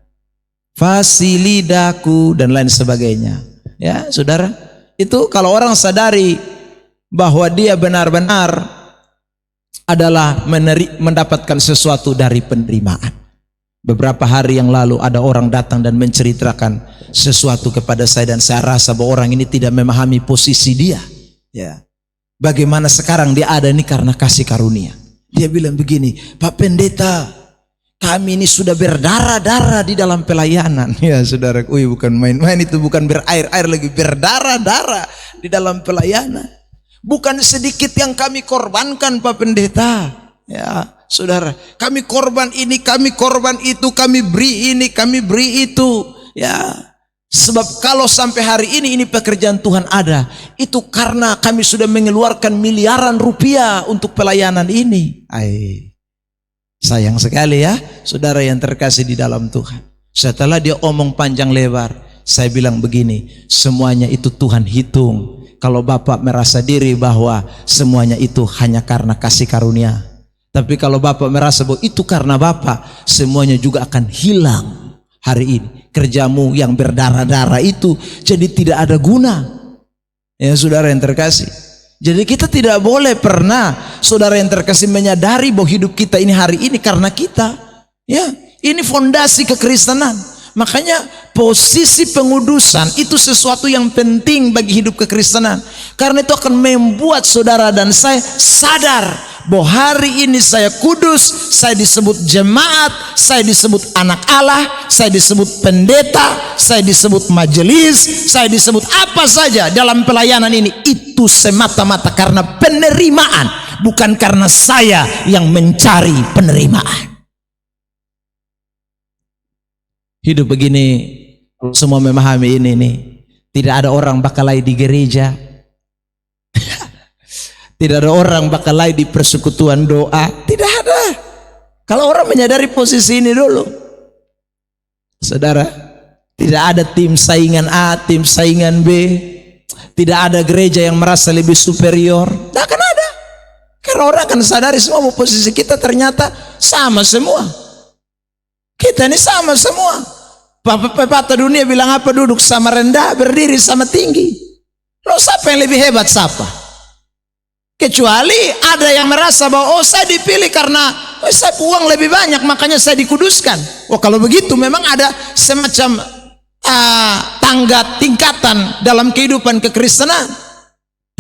fasilidaku, dan lain sebagainya. Ya, saudara, itu kalau orang sadari bahwa dia benar-benar adalah mendapatkan sesuatu dari penerimaan. Beberapa hari yang lalu ada orang datang dan menceritakan sesuatu kepada saya, dan saya rasa bahwa orang ini tidak memahami posisi dia. Ya, bagaimana sekarang dia ada ini karena kasih karunia. Dia bilang begini, Pak Pendeta, kami ini sudah berdarah-darah di dalam pelayanan. Ya saudara, bukan main-main itu, bukan berair-air lagi, berdarah-darah di dalam pelayanan. Bukan sedikit yang kami korbankan, Pak Pendeta. Ya saudara, kami korban ini, kami korban itu, kami beri ini, kami beri itu. Ya, sebab kalau sampai hari ini pekerjaan Tuhan ada, itu karena kami sudah mengeluarkan miliaran rupiah untuk pelayanan ini. Sayang sekali ya, saudara yang terkasih di dalam Tuhan. Setelah dia omong panjang lebar, saya bilang begini, semuanya itu Tuhan hitung. Kalau Bapak merasa diri bahwa semuanya itu hanya karena kasih karunia, tapi kalau Bapak merasa bahwa itu karena Bapak, semuanya juga akan hilang hari ini. Kerjamu yang berdarah-darah itu jadi tidak ada guna. Ya saudara yang terkasih. Jadi kita tidak boleh pernah, saudara yang terkasih, menyadari bahwa hidup kita ini hari ini karena kita. Ya, ini fondasi kekristenan. Makanya posisi pengudusan itu sesuatu yang penting bagi hidup kekristenan. Karena itu akan membuat saudara dan saya sadar bahwa hari ini saya kudus, saya disebut jemaat, saya disebut anak Allah, saya disebut pendeta, saya disebut majelis, saya disebut apa saja dalam pelayanan ini. Itu semata-mata karena penerimaan, bukan karena saya yang mencari penerimaan. Hidup begini, semua memahami ini nih. Tidak ada orang bakal lagi di gereja. Tidak ada orang bakal lagi di persekutuan doa. Tidak ada. Kalau orang menyadari posisi ini dulu, saudara, tidak ada tim saingan A, tim saingan B. Tidak ada gereja yang merasa lebih superior. Tidak akan ada. Karena orang akan sadari semua bahwa posisi kita ternyata sama semua. Kita ini sama semua. Pepatah dunia bilang apa? Duduk sama rendah, berdiri sama tinggi. Lo siapa yang lebih hebat, siapa? Kecuali ada yang merasa bahwa saya dipilih karena saya uang lebih banyak, makanya saya dikuduskan. Kalau begitu memang ada semacam tangga tingkatan dalam kehidupan kekristenan.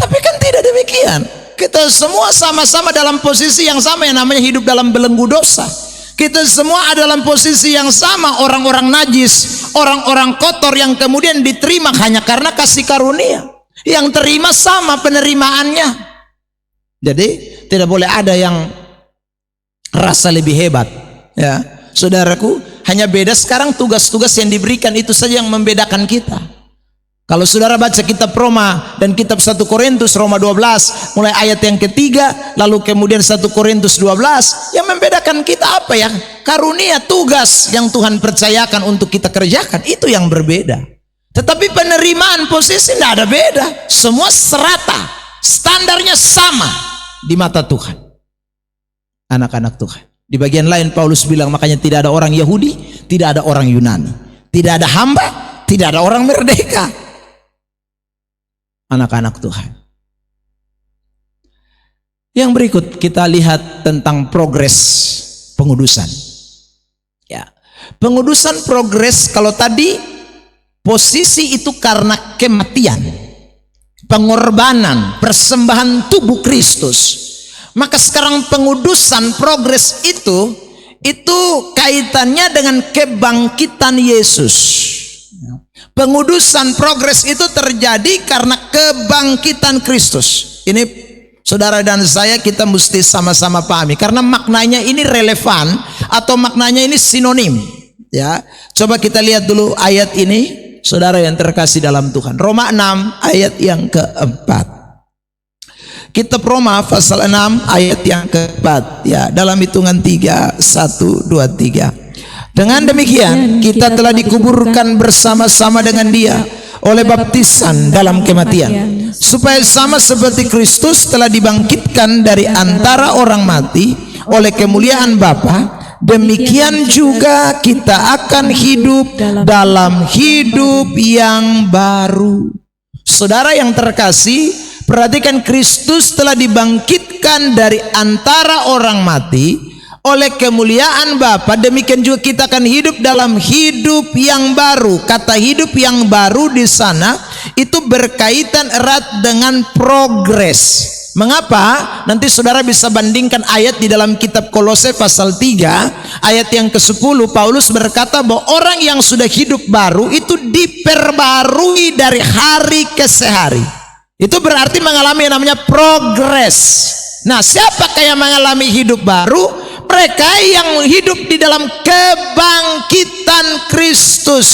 Tapi kan tidak demikian. Kita semua sama-sama dalam posisi yang sama, yang namanya hidup dalam belenggu dosa. Kita semua ada dalam posisi yang sama, orang-orang najis, orang-orang kotor yang kemudian diterima hanya karena kasih karunia. Yang terima sama penerimaannya. Jadi tidak boleh ada yang rasa lebih hebat, ya saudaraku. Hanya beda sekarang tugas-tugas yang diberikan, itu saja yang membedakan kita. Kalau saudara baca kitab Roma dan kitab 1 Korintus, Roma 12 mulai ayat yang ketiga, lalu kemudian 1 Korintus 12, yang membedakan kita apa ya? Karunia, tugas yang Tuhan percayakan untuk kita kerjakan, itu yang berbeda. Tetapi penerimaan posisi tidak ada beda, semua serata, standarnya sama di mata Tuhan. Anak-anak Tuhan. Di bagian lain Paulus bilang, makanya tidak ada orang Yahudi, tidak ada orang Yunani, tidak ada hamba, tidak ada orang merdeka. Anak-anak Tuhan. Yang berikut kita lihat tentang progres pengudusan. Ya, pengudusan progres. Kalau tadi posisi itu karena kematian, pengorbanan, persembahan tubuh Kristus, maka sekarang pengudusan progres itu kaitannya dengan kebangkitan Yesus. Pengudusan progres itu terjadi karena kebangkitan Kristus. Ini saudara dan saya, kita mesti sama-sama pahami, karena maknanya ini relevan atau maknanya ini sinonim. Ya, coba kita lihat dulu ayat ini, saudara yang terkasih dalam Tuhan. Roma 6 ayat yang keempat. Kitab Roma pasal 6 ayat yang keempat, ya, dalam hitungan 3, 1, 2, 3. Dengan demikian kita telah dikuburkan bersama-sama dengan Dia oleh baptisan dalam kematian, supaya sama seperti Kristus telah dibangkitkan dari antara orang mati oleh kemuliaan Bapa, demikian juga kita akan hidup dalam hidup yang baru. Saudara yang terkasih, perhatikan, Kristus telah dibangkitkan dari antara orang mati oleh kemuliaan Bapa, demikian juga kita akan hidup dalam hidup yang baru. Kata hidup yang baru di sana itu berkaitan erat dengan progres. Mengapa? Nanti saudara bisa bandingkan ayat di dalam kitab Kolose pasal 3 ayat yang ke-10. Paulus berkata bahwa orang yang sudah hidup baru itu diperbarui dari hari ke sehari. Itu berarti mengalami yang namanya progres. Nah, siapakah yang mengalami hidup baru? Mereka yang hidup di dalam kebangkitan Kristus,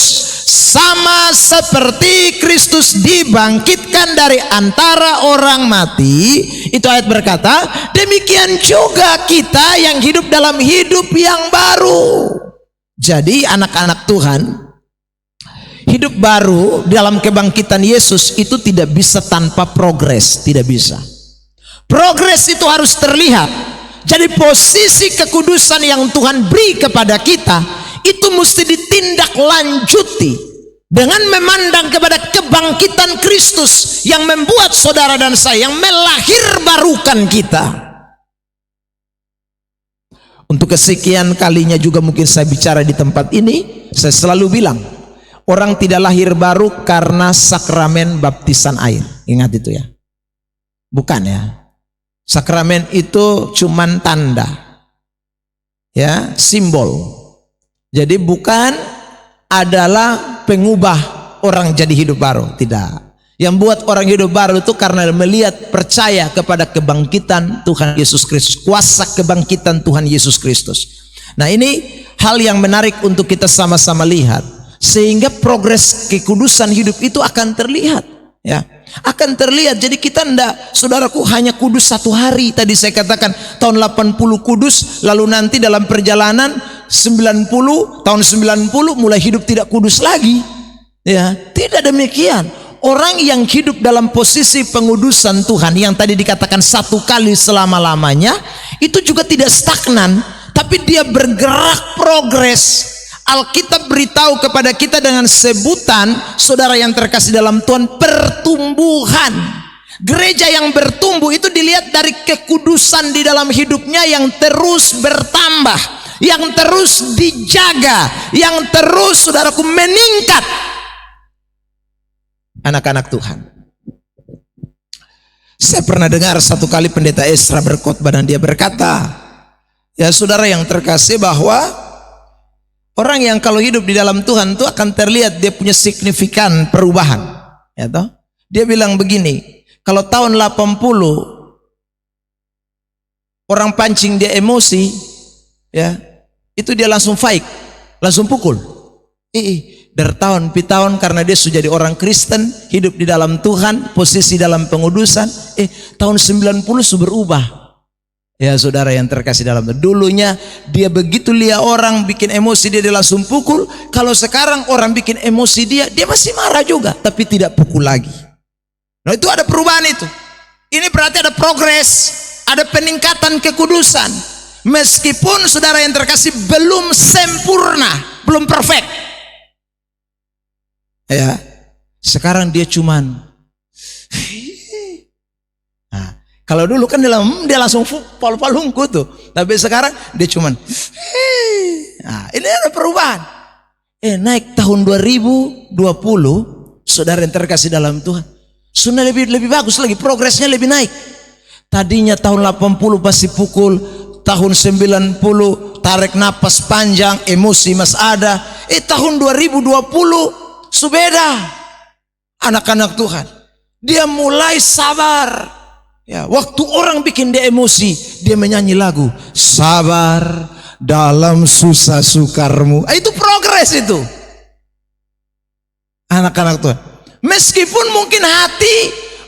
sama seperti Kristus dibangkitkan dari antara orang mati. Itu ayat berkata, demikian juga kita yang hidup dalam hidup yang baru. Jadi anak-anak Tuhan, hidup baru dalam kebangkitan Yesus itu tidak bisa tanpa progres, tidak bisa. Progres itu harus terlihat. Jadi posisi kekudusan yang Tuhan beri kepada kita itu mesti ditindaklanjuti dengan memandang kepada kebangkitan Kristus yang membuat saudara dan saya, yang melahirbarukan kita. Untuk kesekian kalinya juga mungkin saya bicara di tempat ini, saya selalu bilang, orang tidak lahir baru karena sakramen baptisan air. Ingat itu ya. Bukan ya. Sakramen itu cuman tanda, ya, simbol. Jadi bukan adalah pengubah orang jadi hidup baru, tidak. Yang buat orang hidup baru itu karena melihat, percaya kepada kebangkitan Tuhan Yesus Kristus, kuasa kebangkitan Tuhan Yesus Kristus. Nah, ini hal yang menarik untuk kita sama-sama lihat, sehingga progres kekudusan hidup itu akan terlihat, ya. Akan terlihat. Jadi kita enggak, saudaraku, hanya kudus satu hari. Tadi saya katakan tahun 80 kudus, lalu nanti dalam perjalanan 90, tahun 90 mulai hidup tidak kudus lagi. Ya, tidak demikian. Orang yang hidup dalam posisi pengudusan Tuhan yang tadi dikatakan satu kali selama-lamanya, itu juga tidak stagnan, tapi dia bergerak progres. Alkitab beritahu kepada kita dengan sebutan, saudara yang terkasih dalam Tuhan, pertumbuhan. Gereja yang bertumbuh itu dilihat dari kekudusan di dalam hidupnya yang terus bertambah, yang terus dijaga, yang terus, saudaraku, meningkat. Anak-anak Tuhan, saya pernah dengar satu kali pendeta Esra berkhotbah dan dia berkata, Ya saudara yang terkasih, bahwa orang yang kalau hidup di dalam Tuhan itu akan terlihat dia punya signifikan perubahan. Ya toh? Dia bilang begini, kalau tahun 80 orang pancing dia emosi, ya, itu dia langsung fight, langsung pukul. Dari tahun ke tahun, karena dia sudah jadi orang Kristen, hidup di dalam Tuhan, posisi dalam pengudusan, tahun 90 sudah berubah. Ya saudara yang terkasih dalam Tuhan, dulunya dia begitu lihat orang bikin emosi dia langsung pukul. Kalau sekarang orang bikin emosi dia masih marah juga, tapi tidak pukul lagi. Nah, itu ada perubahan itu. Ini berarti ada progres, ada peningkatan kekudusan. Meskipun saudara yang terkasih belum sempurna, belum perfect. Ya, sekarang dia cuman kalau dulu kan dia langsung pal-palungku tuh, tapi sekarang dia cuman ini ada perubahan. Naik tahun 2020, saudara yang terkasih dalam Tuhan, sudah lebih bagus lagi, progresnya lebih naik. Tadinya tahun 80 pasti pukul, tahun 90 tarik napas panjang, emosi mas ada. Tahun 2020 subeda. Anak-anak Tuhan, dia mulai sabar. Ya, waktu orang bikin dia emosi, dia menyanyi lagu sabar dalam susah sukarmu. Itu progres itu. Anak-anak Tuhan, meskipun mungkin hati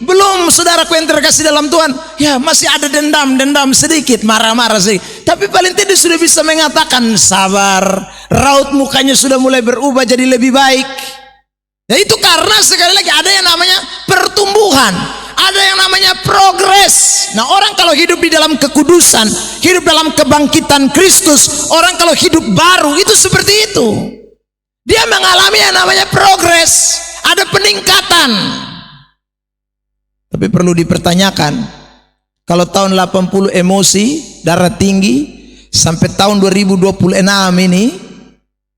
belum, saudaraku yang terkasih dalam Tuhan, ya masih ada dendam sedikit, marah-marah sedikit, tapi paling tidak sudah bisa mengatakan sabar. Raut mukanya sudah mulai berubah jadi lebih baik. Ya, itu karena sekali lagi ada yang namanya pertumbuhan, ada yang namanya progres. Nah, orang kalau hidup di dalam kekudusan, hidup dalam kebangkitan Kristus, orang kalau hidup baru itu seperti itu. Dia mengalami yang namanya progres, ada peningkatan. Tapi perlu dipertanyakan, kalau tahun 80 emosi, darah tinggi, sampai tahun 2026 ini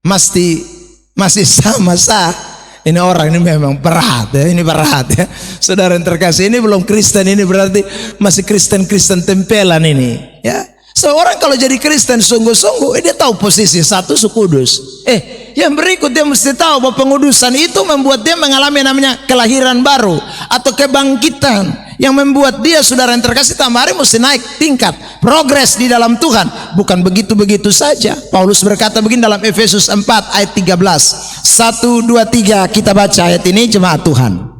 masih sama sah. Ini orang ini memang berat ya, ini berat ya. Saudara yang terkasih, ini belum Kristen, ini berarti masih Kristen tempelan ini ya. Seorang kalau jadi Kristen sungguh-sungguh, dia tahu posisi satu kudus. Yang berikut dia mesti tahu bahwa pengudusan itu membuat dia mengalami namanya kelahiran baru atau kebangkitan, yang membuat dia, saudara yang terkasih, tambah hari mesti naik tingkat, progres di dalam Tuhan. Bukan begitu-begitu saja. Paulus berkata begini dalam Efesus 4 ayat 13. 1, 2, 3 kita baca ayat ini, jemaat Tuhan.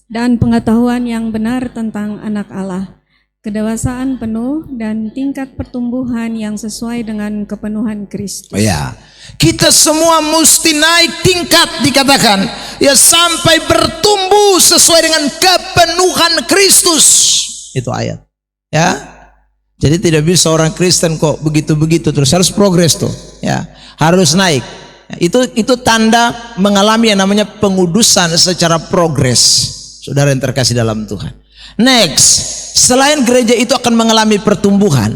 Dan pengetahuan yang benar tentang anak Allah, kedewasaan penuh dan tingkat pertumbuhan yang sesuai dengan kepenuhan Kristus. Ya, kita semua mesti naik tingkat, dikatakan ya, sampai bertumbuh sesuai dengan kepenuhan Kristus. Itu ayat ya. Jadi tidak bisa orang Kristen kok begitu-begitu terus, harus progres tuh ya, harus naik. Itu tanda mengalami yang namanya pengudusan secara progres, saudara yang terkasih dalam Tuhan. Next, selain gereja itu akan mengalami pertumbuhan,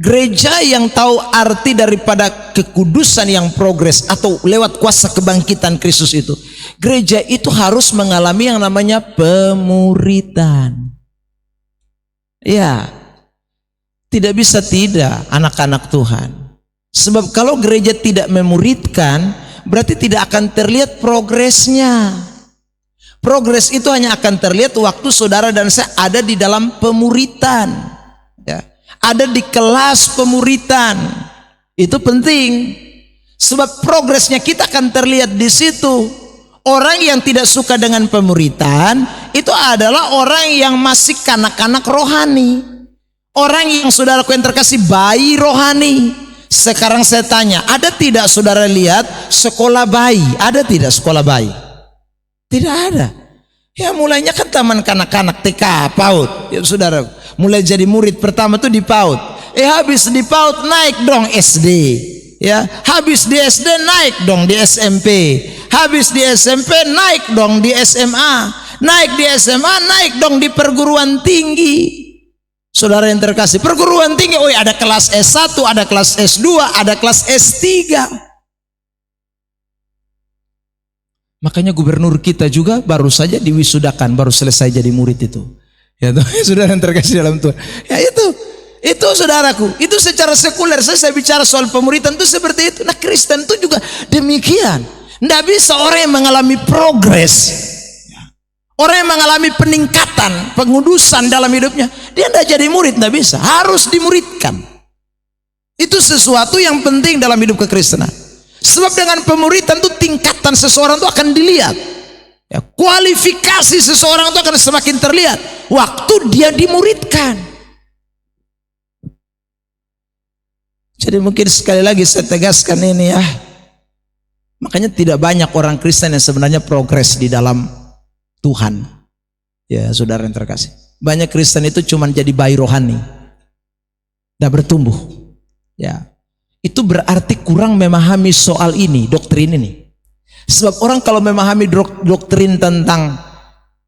gereja yang tahu arti daripada kekudusan yang progres atau lewat kuasa kebangkitan Kristus itu, gereja itu harus mengalami yang namanya pemuritan. Ya, tidak bisa tidak, anak-anak Tuhan. Sebab kalau gereja tidak memuridkan, berarti tidak akan terlihat progresnya. Progres itu hanya akan terlihat waktu saudara dan saya ada di dalam pemuritan ya, ada di kelas pemuritan. Itu penting, sebab progresnya kita akan terlihat di situ. Orang yang tidak suka dengan pemuritan itu adalah orang yang masih kanak-kanak rohani, orang yang, saudaraku yang terkasih, bayi rohani. Sekarang saya tanya, ada tidak saudara lihat sekolah bayi? Ada tidak sekolah bayi? Tidak ada. Ya, mulainya kan taman kanak-kanak, TK, PAUD. Ya saudara, mulai jadi murid pertama tuh di PAUD. Habis di PAUD naik dong SD. Ya, habis di SD naik dong di SMP. Habis di SMP naik dong di SMA. Naik di SMA naik dong di perguruan tinggi. Saudara yang terkasih, perguruan tinggi, ada kelas S1, ada kelas S2, ada kelas S3. Makanya gubernur kita juga baru saja diwisudakan, baru selesai jadi murid itu. Ya Tuhan, saudara yang terkasih dalam Tuhan. Ya itu saudaraku, itu secara sekuler. Saya bicara soal pemuritan itu seperti itu. Nah Kristen itu juga demikian. Tidak bisa orang yang mengalami progres, orang yang mengalami peningkatan, pengudusan dalam hidupnya, dia tidak jadi murid, tidak bisa. Harus dimuridkan. Itu sesuatu yang penting dalam hidup kekristenan. Sebab dengan pemuritan itu tingkatan seseorang itu akan dilihat. Ya, kualifikasi seseorang itu akan semakin terlihat waktu dia dimuridkan. Jadi mungkin sekali lagi saya tegaskan ini ya. Makanya tidak banyak orang Kristen yang sebenarnya progres di dalam Tuhan. Ya saudara yang terkasih. Banyak Kristen itu cuma jadi bayi rohani. Tidak bertumbuh. Ya, itu berarti kurang memahami soal ini, doktrin ini. Sebab orang kalau memahami doktrin tentang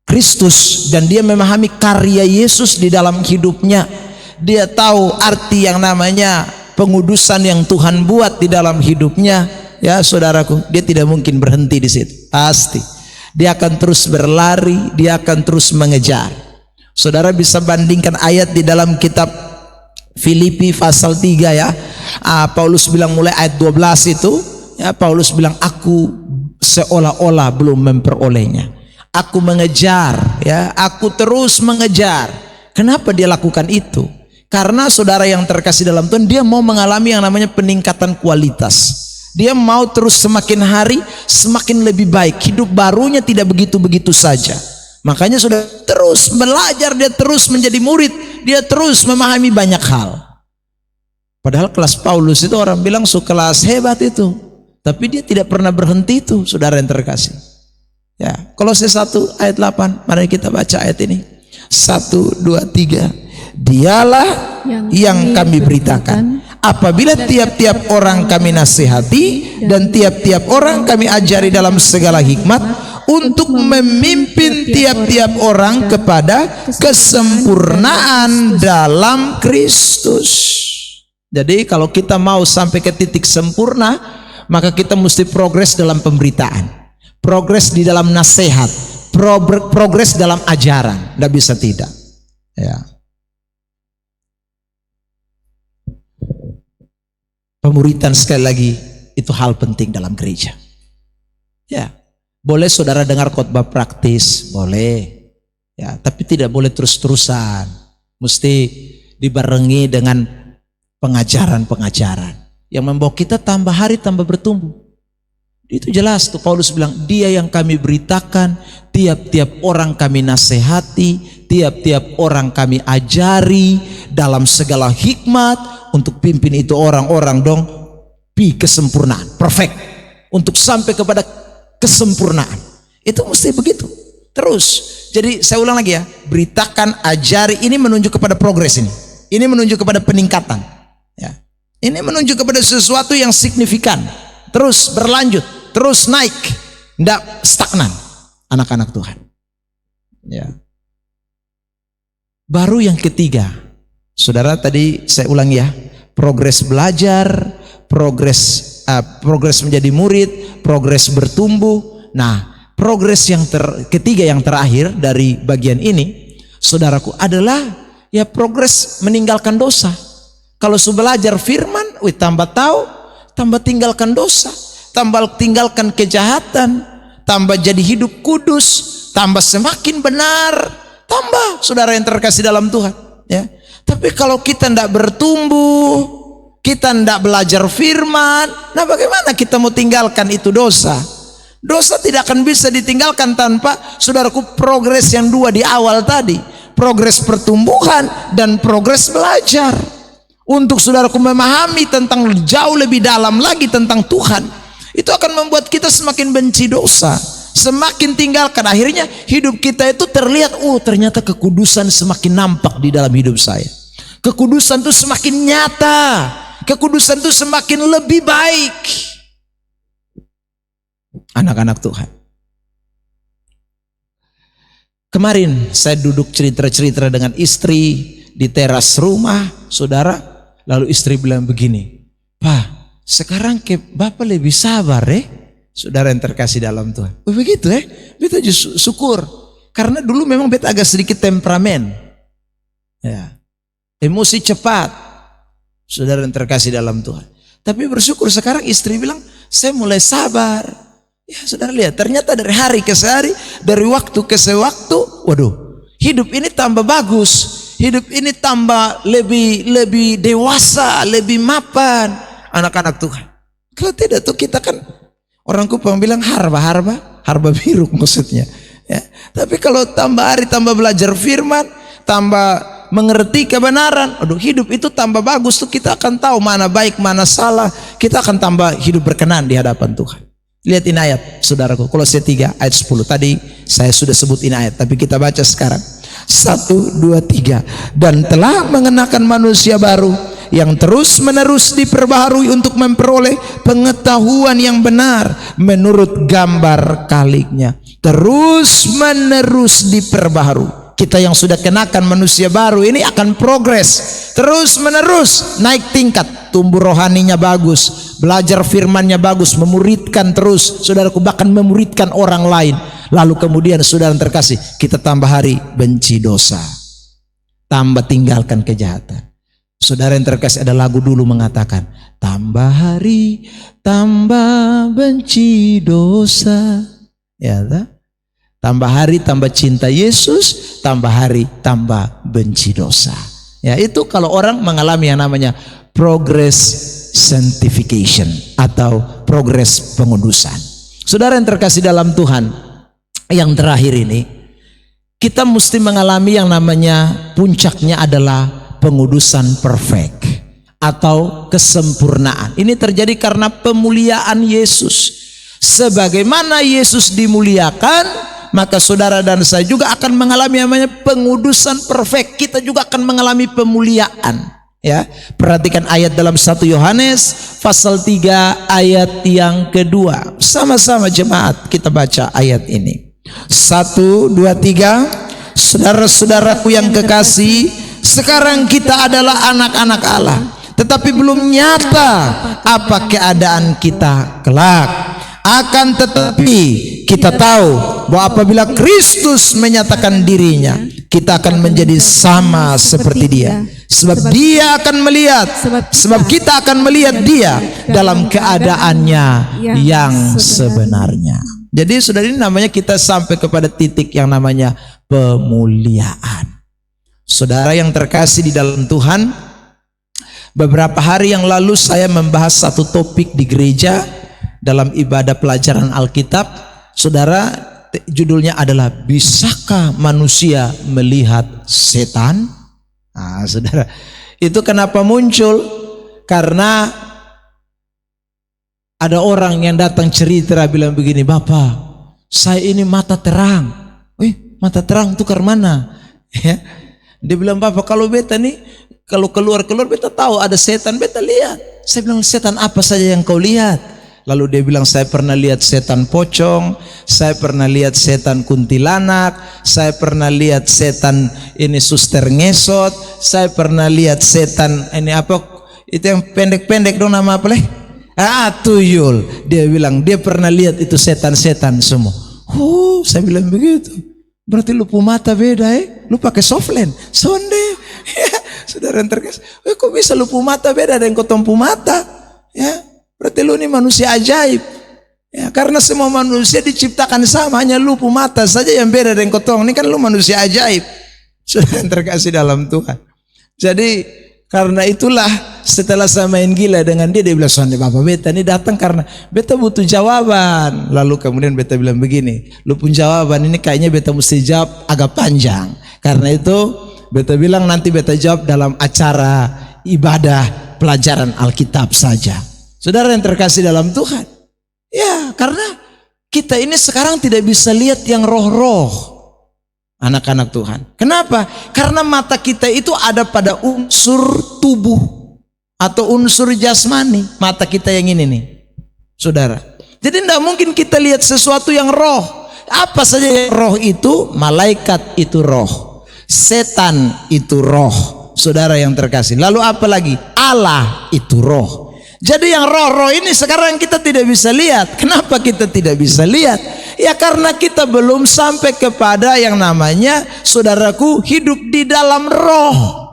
Kristus dan dia memahami karya Yesus di dalam hidupnya, dia tahu arti yang namanya pengudusan yang Tuhan buat di dalam hidupnya, ya saudaraku, dia tidak mungkin berhenti di situ. Pasti dia akan terus berlari, dia akan terus mengejar. Saudara bisa bandingkan ayat di dalam kitab Filipi pasal 3 ya. Paulus bilang mulai ayat 12 itu ya, Paulus bilang aku seolah-olah belum memperolehnya. Aku mengejar ya, aku terus mengejar. Kenapa dia lakukan itu? Karena saudara yang terkasih dalam Tuhan, dia mau mengalami yang namanya peningkatan kualitas. Dia mau terus semakin hari semakin lebih baik. Hidup barunya tidak begitu-begitu saja. Makanya sudah terus belajar, dia terus menjadi murid, dia terus memahami banyak hal. Padahal kelas Paulus itu orang bilang kelas hebat itu, tapi dia tidak pernah berhenti itu, saudara yang terkasih. Ya, Kolose 1 ayat 8, mari kita baca ayat ini. 1, 2, 3. Dialah yang kami beritakan, apabila tiap-tiap orang kami nasihati dan tiap-tiap orang kami ajari dalam segala hikmat, untuk memimpin tiap-tiap orang kepada kesempurnaan dalam Kristus. Jadi kalau kita mau sampai ke titik sempurna, maka kita mesti progres dalam pemberitaan, progres di dalam nasihat, progres dalam ajaran. Tidak bisa tidak ya. Pemuritan sekali lagi itu hal penting dalam gereja ya. Boleh saudara dengar khotbah praktis, boleh ya, tapi tidak boleh terus-terusan. Mesti dibarengi dengan pengajaran-pengajaran yang membawa kita tambah hari tambah bertumbuh. Itu jelas tuh Paulus bilang, dia yang kami beritakan, tiap-tiap orang kami nasihati, tiap-tiap orang kami ajari dalam segala hikmat, untuk pimpin itu orang-orang dong kesempurnaan, perfect, untuk sampai kepada kesempurnaan. Itu mesti begitu terus. Jadi saya ulang lagi ya, beritakan, ajari, ini menunjuk kepada progres, ini menunjuk kepada peningkatan ya. Ini menunjuk kepada sesuatu yang signifikan, terus berlanjut, terus naik, tidak stagnan anak-anak Tuhan ya. Baru yang ketiga, saudara, tadi saya ulang ya, progres belajar, progres menjadi murid, progres bertumbuh. Nah, progres yang ketiga yang terakhir dari bagian ini, saudaraku, adalah ya progres meninggalkan dosa. Kalau sudah belajar firman, tambah tahu, tambah tinggalkan dosa, tambah tinggalkan kejahatan, tambah jadi hidup kudus, tambah semakin benar, tambah saudara yang terkasih dalam Tuhan ya. Tapi kalau kita tidak bertumbuh, kita tidak belajar firman, nah bagaimana kita mau tinggalkan itu dosa? Dosa tidak akan bisa ditinggalkan tanpa saudaraku progres yang dua di awal tadi, progres pertumbuhan dan progres belajar. Untuk saudaraku memahami tentang jauh lebih dalam lagi tentang Tuhan, itu akan membuat kita semakin benci dosa, semakin tinggalkan. Akhirnya hidup kita itu terlihat, oh ternyata kekudusan semakin nampak di dalam hidup saya. Kekudusan itu semakin nyata, kekudusan itu semakin lebih baik. Anak-anak Tuhan, kemarin saya duduk cerita-cerita dengan istri di teras rumah, saudara. Lalu istri bilang begini, Pak, sekarang ke Bapak lebih sabar saudara yang terkasih dalam Tuhan. Begitu begitu syukur. Karena dulu memang beta agak sedikit temperamen. Ya. Emosi cepat. Saudara yang terkasih dalam Tuhan. Tapi bersyukur sekarang istri bilang, saya mulai sabar. Ya saudara lihat, ternyata dari hari ke hari, dari waktu ke waktu, waduh, hidup ini tambah bagus. Hidup ini tambah lebih dewasa, lebih mapan. Anak-anak Tuhan. Kalau tidak tuh kita kan, orang Kupang bilang harba biru maksudnya. Ya. Tapi kalau tambah hari tambah belajar firman, tambah mengerti kebenaran, aduh hidup itu tambah bagus tuh, kita akan tahu mana baik mana salah, kita akan tambah hidup berkenan di hadapan Tuhan. Lihat ini ayat saudaraku, Kolose 3 ayat 10. Tadi saya sudah sebut ini ayat, tapi kita baca sekarang. 1, 2, 3. Dan telah mengenakan manusia baru yang terus menerus diperbaharui untuk memperoleh pengetahuan yang benar menurut gambar kaliknya. Terus menerus diperbaharui. Kita yang sudah kenakan manusia baru ini akan progres, terus menerus naik tingkat, tumbuh rohaninya bagus, belajar firmannya bagus, memuridkan terus, saudaraku, bahkan memuridkan orang lain. Lalu kemudian saudara terkasih, kita tambah hari benci dosa, tambah tinggalkan kejahatan. Saudara yang terkasih, ada lagu dulu mengatakan, tambah hari tambah benci dosa, ya tak? Tambah hari tambah cinta Yesus, tambah hari tambah benci dosa. Ya, itu kalau orang mengalami yang namanya progress sanctification atau progress pengudusan. Saudara yang terkasih dalam Tuhan, yang terakhir ini kita mesti mengalami yang namanya puncaknya adalah pengudusan perfect atau kesempurnaan. Ini terjadi karena pemuliaan Yesus. Sebagaimana Yesus dimuliakan, maka saudara dan saya juga akan mengalami namanya pengudusan perfect. Kita juga akan mengalami pemuliaan. Ya, perhatikan ayat dalam 1 Yohanes pasal 3 ayat yang kedua. Sama-sama jemaat kita baca ayat ini. 1, 2, 3. Saudara-saudaraku yang kekasih, sekarang kita adalah anak-anak Allah, tetapi belum nyata apa keadaan kita kelak. Akan tetapi kita tahu bahwa apabila Kristus menyatakan dirinya, kita akan menjadi sama seperti Dia. Sebab Dia akan melihat, sebab kita akan melihat Dia dalam keadaannya yang sebenarnya. Jadi saudara, ini namanya kita sampai kepada titik yang namanya pemuliaan. Saudara yang terkasih di dalam Tuhan, beberapa hari yang lalu saya membahas satu topik di gereja dalam ibadah pelajaran Alkitab. Saudara, judulnya adalah bisakah manusia melihat setan? Nah, saudara, itu kenapa muncul? Karena ada orang yang datang cerita bilang begini, Bapak, saya ini mata terang. Mata terang tukar mana? Ya. Dia bilang, Bapak, kalau beta nih, kalau keluar beta tahu ada setan, beta lihat. Saya bilang, setan apa saja yang kau lihat? Lalu dia bilang, saya pernah lihat setan pocong, saya pernah lihat setan kuntilanak, saya pernah lihat setan ini suster ngesot, saya pernah lihat setan ini apa, itu yang pendek-pendek dong, nama apa leh? Tuyul. Dia bilang dia pernah lihat itu setan-setan semua. Saya bilang begitu. Berarti lu mata beda lu pakai softland, sonde. Ya, saudara yang terkasih, kok bisa lu mata beda dengan kau mata? Ya. Berarti lu ini manusia ajaib. Ya, karena semua manusia diciptakan sama, hanya lu mata saja yang beda dengan kotong. Ini kan lu manusia ajaib. Sudah terkasih dalam Tuhan. Jadi karena itulah setelah saya main gila dengan dia bilang, "Sonde Bapak beta ini datang karena beta butuh jawaban." Lalu kemudian beta bilang begini, "Lu pun jawaban ini kayaknya beta mesti jawab agak panjang." Karena itu beta bilang nanti beta jawab dalam acara ibadah pelajaran Alkitab saja. Saudara yang terkasih dalam Tuhan, ya karena kita ini sekarang tidak bisa lihat yang roh-roh, anak-anak Tuhan. Kenapa? Karena mata kita itu ada pada unsur tubuh atau unsur jasmani. Mata kita yang ini nih, saudara. Jadi tidak mungkin kita lihat sesuatu yang roh. Apa saja yang roh itu, malaikat itu roh, setan itu roh, saudara yang terkasih. Lalu apa lagi? Allah itu roh. Jadi yang roh-roh ini sekarang kita tidak bisa lihat. Kenapa kita tidak bisa lihat? Ya karena kita belum sampai kepada yang namanya, saudaraku, hidup di dalam roh.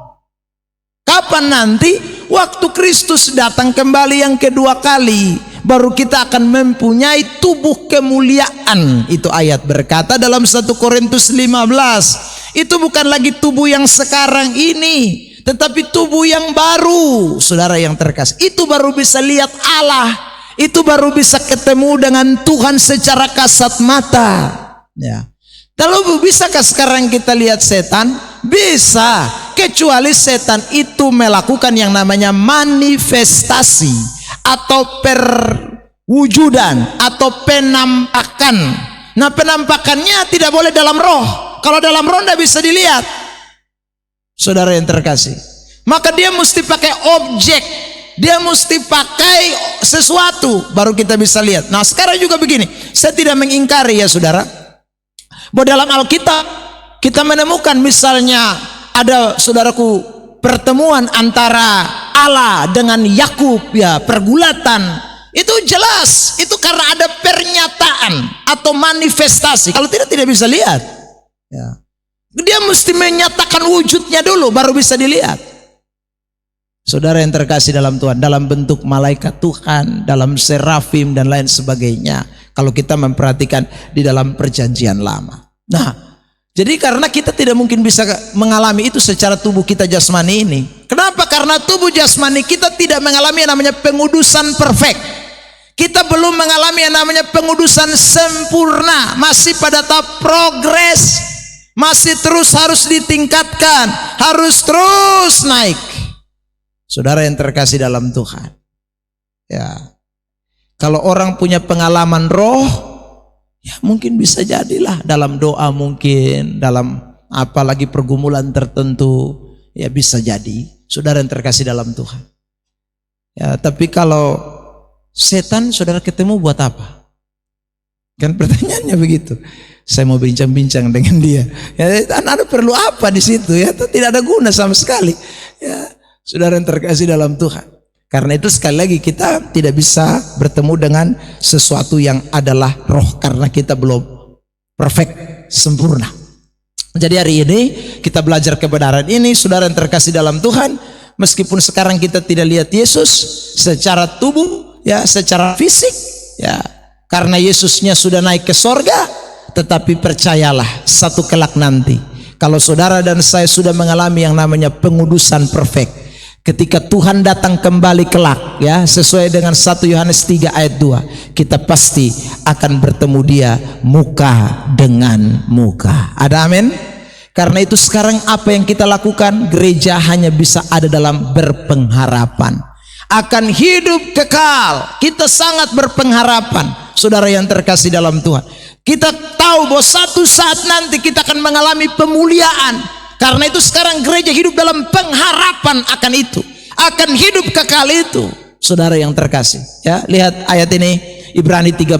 Kapan nanti? Waktu Kristus datang kembali yang kedua kali, baru kita akan mempunyai tubuh kemuliaan. Itu ayat berkata dalam 1 Korintus 15. Itu bukan lagi tubuh yang sekarang ini, tetapi tubuh yang baru. Saudara yang terkasih, itu baru bisa lihat Allah, itu baru bisa ketemu dengan Tuhan secara kasat mata. Ya. Lalu bisakah sekarang kita lihat setan? Bisa, kecuali setan itu melakukan yang namanya manifestasi atau perwujudan atau penampakan. Nah, penampakannya tidak boleh dalam roh. Kalau dalam roh tidak bisa dilihat. Saudara yang terkasih, maka dia mesti pakai objek, dia mesti pakai sesuatu, baru kita bisa lihat. Nah sekarang juga begini, saya tidak mengingkari ya saudara, bahwa dalam Alkitab kita menemukan misalnya ada, saudaraku, pertemuan antara Allah dengan Yakub, ya, pergulatan. Itu jelas, itu karena ada pernyataan atau manifestasi. Kalau tidak bisa lihat, ya. Dia mesti menyatakan wujudnya dulu baru bisa dilihat. Saudara yang terkasih dalam Tuhan, dalam bentuk malaikat Tuhan, dalam serafim dan lain sebagainya, kalau kita memperhatikan di dalam perjanjian lama. Nah, jadi karena kita tidak mungkin bisa mengalami itu secara tubuh kita jasmani ini. Kenapa? Karena tubuh jasmani kita tidak mengalami yang namanya pengudusan perfect. Kita belum mengalami yang namanya pengudusan sempurna, masih pada tahap progres. Masih terus harus ditingkatkan, harus terus naik. Saudara yang terkasih dalam Tuhan, ya, kalau orang punya pengalaman roh, ya mungkin bisa jadilah dalam doa, mungkin dalam apalagi pergumulan tertentu, ya bisa jadi. Saudara yang terkasih dalam Tuhan, ya, tapi kalau setan saudara ketemu buat apa? Kan pertanyaannya begitu. Saya mau bincang-bincang dengan dia. Ya, anak-anak perlu apa di situ? Ya, tidak ada guna sama sekali. Ya, saudara yang terkasih dalam Tuhan. Karena itu sekali lagi kita tidak bisa bertemu dengan sesuatu yang adalah roh karena kita belum perfect, sempurna. Jadi hari ini kita belajar kebenaran ini, saudara yang terkasih dalam Tuhan. Meskipun sekarang kita tidak lihat Yesus secara tubuh, ya, secara fisik, ya, karena Yesusnya sudah naik ke sorga. Tetapi percayalah, satu kelak nanti, kalau saudara dan saya sudah mengalami yang namanya pengudusan perfect, ketika Tuhan datang kembali kelak, ya, sesuai dengan 1 Yohanes 3 ayat 2, kita pasti akan bertemu dia muka dengan muka. Ada amin? Karena itu sekarang apa yang kita lakukan, gereja hanya bisa ada dalam berpengharapan akan hidup kekal. Kita sangat berpengharapan, saudara yang terkasih dalam Tuhan. Kita tahu bahwa satu saat nanti kita akan mengalami pemuliaan. Karena itu sekarang gereja hidup dalam pengharapan akan itu, akan hidup kekal itu. Saudara yang terkasih, ya, lihat ayat ini, Ibrani 13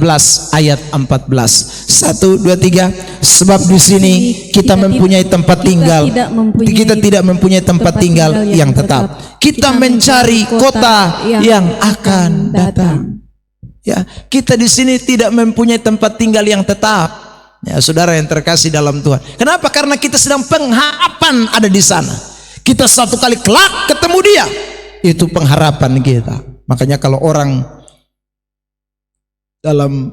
ayat 14. 1, 2, 3. Sebab di sini kita mempunyai tempat tinggal. Kita tidak mempunyai tempat tinggal yang tetap. Kita mencari kota yang akan datang. Ya, kita di sini tidak mempunyai tempat tinggal yang tetap. Ya, saudara yang terkasih dalam Tuhan. Kenapa? Karena kita sedang pengharapan ada di sana. Kita satu kali kelak ketemu dia. Itu pengharapan kita. Makanya kalau orang dalam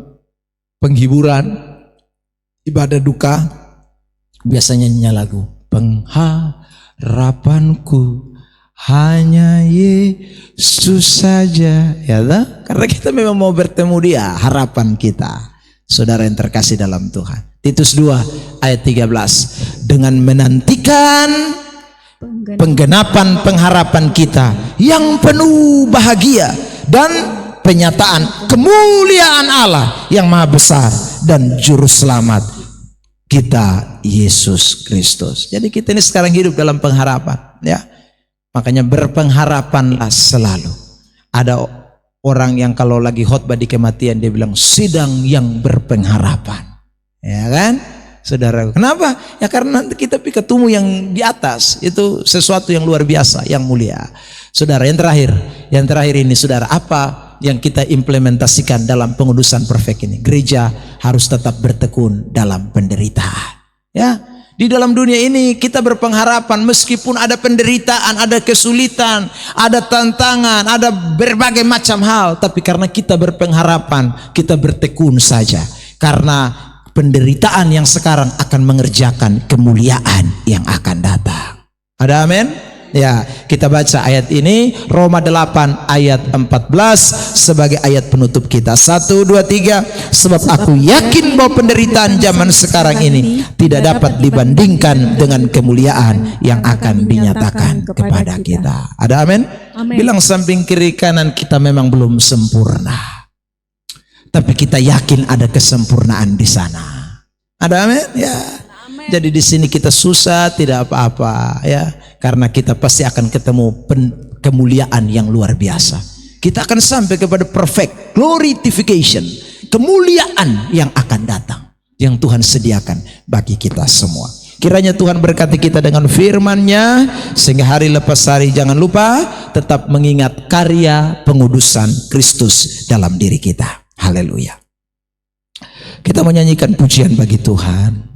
penghiburan, ibadah duka, biasanya nyanyi lagu, pengharapanku hanya Yesus saja, ya lah? Karena kita memang mau bertemu dia, harapan kita. Saudara yang terkasih dalam Tuhan. Titus 2 ayat 13, dengan menantikan penggenapan pengharapan kita yang penuh bahagia dan penyataan kemuliaan Allah yang maha besar dan juru selamat kita, Yesus Kristus. Jadi kita ini sekarang hidup dalam pengharapan, ya. Makanya berpengharapanlah selalu. Ada orang yang kalau lagi khotbah di kematian dia bilang sidang yang berpengharapan, ya kan? saudara. Kenapa? Ya karena nanti kita ketemu yang di atas, itu sesuatu yang luar biasa, yang mulia. Saudara, yang terakhir ini saudara, apa yang kita implementasikan dalam pengudusan perfect ini? Gereja harus tetap bertekun dalam penderitaan. Ya, di dalam dunia ini kita berpengharapan meskipun ada penderitaan, ada kesulitan, ada tantangan, ada berbagai macam hal, tapi karena kita berpengharapan, kita bertekun saja. Karena penderitaan yang sekarang akan mengerjakan kemuliaan yang akan datang. Ada amin? Ya, kita baca ayat ini, Roma 8 ayat 14 sebagai ayat penutup kita. 1, 2, 3. Sebab aku yakin bahwa penderitaan zaman sekarang ini tidak dapat dibandingkan dengan kemuliaan yang akan dinyatakan kepada kita. Ada amin? Bilang samping kiri kanan, kita memang belum sempurna, tapi kita yakin ada kesempurnaan di sana. Ada amin? Ya. Jadi di sini kita susah tidak apa-apa ya, karena kita pasti akan ketemu kemuliaan yang luar biasa. Kita akan sampai kepada perfect glorification, kemuliaan yang akan datang, yang Tuhan sediakan bagi kita semua. Kiranya Tuhan berkati kita dengan firman-Nya, sehingga hari lepas hari jangan lupa tetap mengingat karya pengudusan Kristus dalam diri kita. Haleluya. Kita menyanyikan pujian bagi Tuhan.